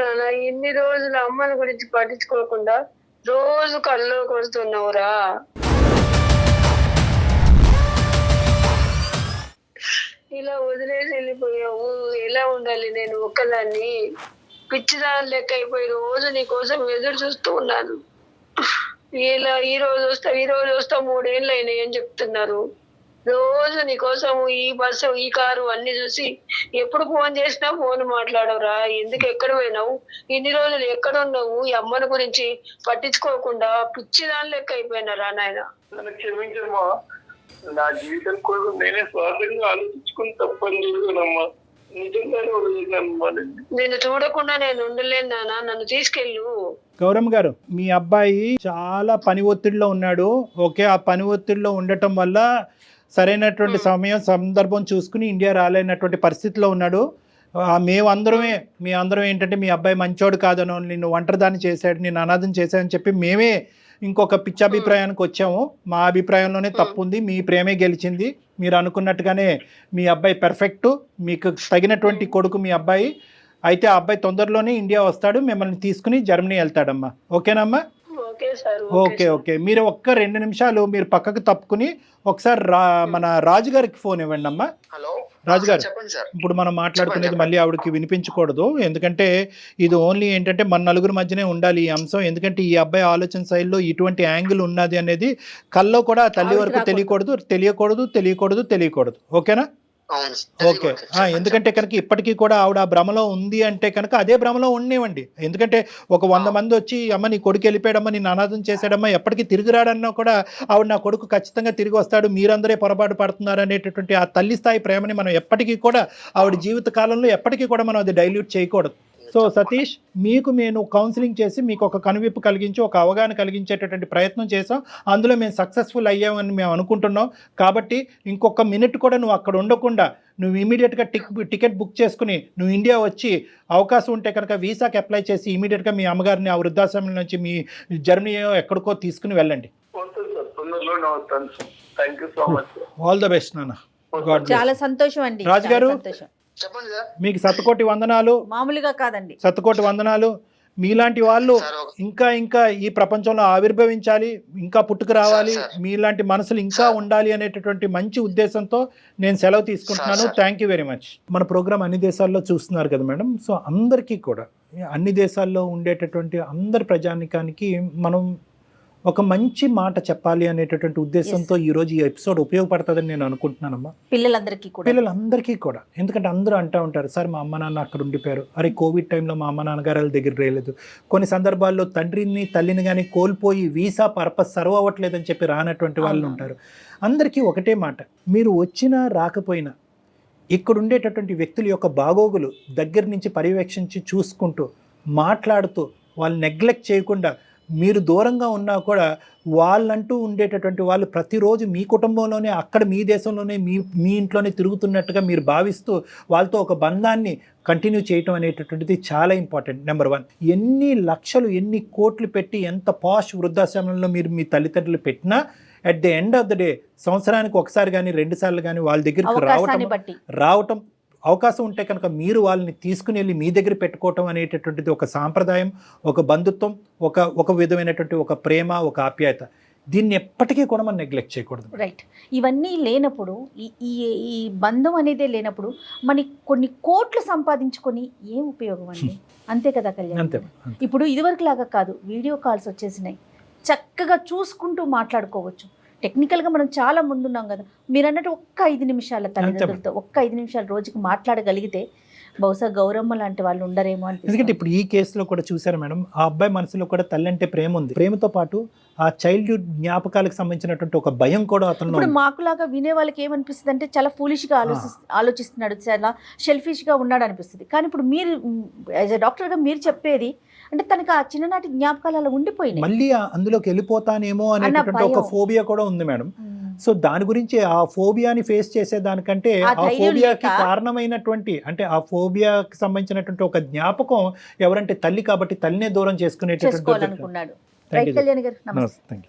ఇన్ని రోజులు అమ్మని గురించి పట్టించుకోకుండా రోజు కళ్ళు కొడుతున్నావురా. ఇలా వదిలేసి వెళ్ళిపోయావు. ఎలా ఉండాలి నేను ఒక్కదాన్ని? పిచ్చిదాని లెక్క అయిపోయి రోజు నీ కోసం ఎదురు చూస్తూ ఉన్నాను. ఇలా ఈ రోజు వస్తావు 3 ఏళ్ళు అయినాయి అని చెప్తున్నారు. రోజు నీకోసము ఈ బస్సు ఈ కారు అన్ని చూసి ఎప్పుడు ఫోన్ చేసినా ఫోన్ మాట్లాడవురా. ఎందుకు ఎక్కడ పోయినావు? ఇన్ని రోజులు ఎక్కడ ఉన్నావు? ఈ అమ్మని గురించి పట్టించుకోకుండా పిచ్చిదాని లెక్క అయిపోయినారా నాయన. నన్ను క్షమించమ్మా. నా జీవితం కోసం నేనే స్వార్థంగా ఆలోచించుకుని తప్పని చూసానమ్మా. నిజంగానే వదిలేనమ్మా. నేను చూడకుండా నేను ఉండలేను నాన్న, నన్ను తీసుకెళ్ళు. గౌరమ్మ గారు, మీ అబ్బాయి చాలా పని ఒత్తిడిలో ఉన్నాడు. ఓకే, ఆ పని ఒత్తిడిలో ఉండటం వల్ల సరైనటువంటి సమయం సందర్భం చూసుకుని ఇండియా రాలేనటువంటి పరిస్థితిలో ఉన్నాడు. మీ అందరం ఏంటంటే మీ అబ్బాయి మంచోడు కాదనో, నిన్ను ఒంటరిదాన్ని చేశాడు, నిన్ను అనాథం చేశాడని చెప్పి మేమే ఇంకొక పిచ్చాభిప్రాయానికి వచ్చాము. మా అభిప్రాయంలోనే తప్పు ఉంది, మీ ప్రేమే గెలిచింది. మీరు అనుకున్నట్టుగానే మీ అబ్బాయి పర్ఫెక్ట్, మీకు తగినటువంటి కొడుకు మీ అబ్బాయి. అయితే ఆ అబ్బాయి తొందరలోనే ఇండియా వస్తాడు, మిమ్మల్ని తీసుకుని జర్మనీ వెళ్తాడమ్మా. ఓకేనమ్మా? Okay sir. Okay okay. మీరు ఒక్క 2 నిమిషాలు మీరు పక్కకు తప్పుకుని ఒకసారి మన రాజు గారికి ఫోన్ ఇవ్వండి అమ్మా. హలో రాజు గారు, చెప్పండి సార్. ఇప్పుడు మనం మాట్లాడుకునేది మళ్ళీ ఆవిడకి వినిపించకూడదు, ఎందుకంటే ఇది ఓన్లీ ఏంటంటే మన నలుగురు మధ్యనే ఉండాలి ఈ అంశం. ఎందుకంటే ఈ అబ్బాయి ఆలోచన శైలిలో ఇటువంటి యాంగిల్ ఉన్నది అనేది కల్లో కూడా తల్లి వరకు తెలియకూడదు. ఓకేనా? ఓకే. ఎందుకంటే కనుక ఇప్పటికీ కూడా ఆవిడ ఆ భ్రమలో ఉంది అంటే కనుక అదే భ్రమలో ఉండేవండి. ఎందుకంటే ఒక 100 మంది వచ్చి అమ్మ నీ కొడుకు వెళ్ళిపోయాడమ్మా, నీ అనాథం చేశాడమ్మా, ఎప్పటికీ తిరిగి రాడన్నా కూడా ఆవిడ నా కొడుకు ఖచ్చితంగా తిరిగి వస్తాడు, మీరందరే పొరపాటు పడుతున్నారు అనేటటువంటి ఆ తల్లి స్థాయి ప్రేమని మనం ఎప్పటికీ కూడా ఆవిడ జీవిత కాలంలో ఎప్పటికీ కూడా మనం అది డైల్యూట్ చేయకూడదు. సో సతీష్, మీకు నేను కౌన్సిలింగ్ చేసి మీకు ఒక కనువిప్పు కలిగించి ఒక అవగాహన కలిగించేటటువంటి ప్రయత్నం చేసాం. అందులో మేము సక్సెస్ఫుల్ అయ్యామని మేము అనుకుంటున్నాం. కాబట్టి ఇంకొక మినిట్ కూడా నువ్వు అక్కడ ఉండకుండా నువ్వు ఇమీడియట్గా టికెట్ బుక్ చేసుకుని నువ్వు ఇండియా వచ్చి అవకాశం ఉంటే కనుక వీసాకి అప్లై చేసి ఇమీడియట్గా మీ అమ్మగారిని ఆ వృద్ధాశ్రమం నుంచి మీ జర్మనీ ఎక్కడికో తీసుకుని వెళ్ళండి. ఆల్ ద బెస్ట్ నాన్న. చాలా సంతోషం అండి. రాజు గారు, చెప్పండి సార్. మీకు శతకోటి వందనాలు. మామూలుగా కాదండి, శతకోటి వందనాలు. మీలాంటి వాళ్ళు ఇంకా ఈ ప్రపంచంలో ఆవిర్భవించాలి, ఇంకా పుట్టుకు రావాలి, మీలాంటి మనసులు ఇంకా ఉండాలి అనేటటువంటి మంచి ఉద్దేశంతో నేను సెలవు తీసుకుంటున్నాను. Thank you very much. మన ప్రోగ్రామ్ అన్ని దేశాల్లో చూస్తున్నారు కదా మేడం. సో అందరికీ కూడా అన్ని దేశాల్లో ఉండేటటువంటి అందరి ప్రజానికానికి మనం ఒక మంచి మాట చెప్పాలి అనేటటువంటి ఉద్దేశంతో ఈరోజు ఈ ఎపిసోడ్ ఉపయోగపడుతుందని నేను అనుకుంటున్నానమ్మా. పిల్లలందరికీ కూడా. ఎందుకంటే అందరూ అంటూ ఉంటారు, సార్ మా అమ్మ నాన్న అక్కడ ఉండిపోయారు, అరే కోవిడ్ టైంలో మా అమ్మ నాన్నగారు వాళ్ళ దగ్గర రాలేదు, కొన్ని సందర్భాల్లో తండ్రిని తల్లిని కానీ కోల్పోయి వీసా పర్పస్ సర్వ్ అవ్వట్లేదని చెప్పి రానటువంటి వాళ్ళు ఉంటారు. అందరికీ ఒకటే మాట, మీరు వచ్చినా రాకపోయినా ఇక్కడ ఉండేటటువంటి వ్యక్తుల యొక్క బాగోగులు దగ్గర నుంచి పర్యవేక్షించి చూసుకుంటూ మాట్లాడుతూ వాళ్ళు నెగ్లెక్ట్ చేయకుండా మీరు దూరంగా ఉన్నా కూడా వాళ్ళంటూ ఉండేటటువంటి వాళ్ళు ప్రతిరోజు మీ కుటుంబంలోనే అక్కడ మీ దేశంలోనే మీ ఇంట్లోనే తిరుగుతున్నట్టుగా మీరు భావిస్తూ వాళ్ళతో ఒక బంధాన్ని కంటిన్యూ చేయటం అనేటటువంటిది చాలా ఇంపార్టెంట్. నెంబర్ 1. ఎన్ని లక్షలు ఎన్ని కోట్లు పెట్టి ఎంత పాష్ వృద్ధాశ్రమంలో మీరు మీ తల్లిదండ్రులు పెట్టినా at the end of the day సంవత్సరానికి ఒకసారి కానీ 2 సార్లు కానీ వాళ్ళ దగ్గరికి రావటం అవకాశం ఉంటే కనుక మీరు వాళ్ళని తీసుకుని వెళ్ళి మీ దగ్గర పెట్టుకోవటం అనేటటువంటిది ఒక సాంప్రదాయం, ఒక బంధుత్వం, ఒక విధమైనటువంటి ఒక ప్రేమ, ఒక ఆప్యాయత. దీన్ని ఎప్పటికీ కూడా మనం నెగ్లెక్ట్ చేయకూడదు. రైట్. ఇవన్నీ లేనప్పుడు ఈ బంధం అనేదే లేనప్పుడు మనకి కొన్ని కోట్లు సంపాదించుకొని ఏం ఉపయోగం అండి? అంతే కదా కళ్యాణ్. అంతే. ఇప్పుడు ఇదివరకు లాగా కాదు, వీడియో కాల్స్ వచ్చేసినాయి, చక్కగా చూసుకుంటూ మాట్లాడుకోవచ్చు. టెక్నికల్గా మనం చాలా ముందున్నాం కదా. మీరు అన్నట్టు ఒక్క 5 నిమిషాల తల్లిదండ్రులతో ఒక్క 5 నిమిషాలు రోజుకి మాట్లాడగలిగితే బహుశా గౌరమ్మ లాంటి వాళ్ళు ఉండరేమో అని. ఎందుకంటే ఇప్పుడు ఈ కేసులో కూడా చూసారు మేడం, ఆ అబ్బాయి మనసులో కూడా తల్లి అంటే ప్రేమ ఉంది. ప్రేమతో పాటు ఆ చైల్డ్హుడ్ జ్ఞాపకాలకు సంబంధించినటువంటి ఒక భయం కూడా అతను. ఇప్పుడు మాకులాగా వినే వాళ్ళకి ఏమనిపిస్తుంది అంటే చాలా ఫూలిష్గా ఆలోచిస్తున్నాడు, చాలా షెల్ఫిష్గా ఉన్నాడు అనిపిస్తుంది. కానీ ఇప్పుడు మీరు యాజ్ ఎ డాక్టర్గా మీరు చెప్పేది అంటే తనకి ఆ చిన్ననాటి జ్ఞాపకాలు అలా ఉండిపోయినాయి, మళ్ళీ అందులోకి వెళ్ళిపోతానేమో అనేటువంటి ఒక ఫోబియా కూడా ఉంది మేడం. సో దాని గురించి ఆ ఫోబియాని ఫేస్ చేసేదానికంటే ఆ ఫోబియాకి కారణమైనటువంటి అంటే ఆ ఫోబియాకి సంబంధించినటువంటి ఒక జ్ఞాపకం ఎవరంటే తల్లి, కాబట్టి తల్లినే దూరం చేసుకునేటటువంటి. రైట్ కళ్యాణ్ గారు, నమస్తే.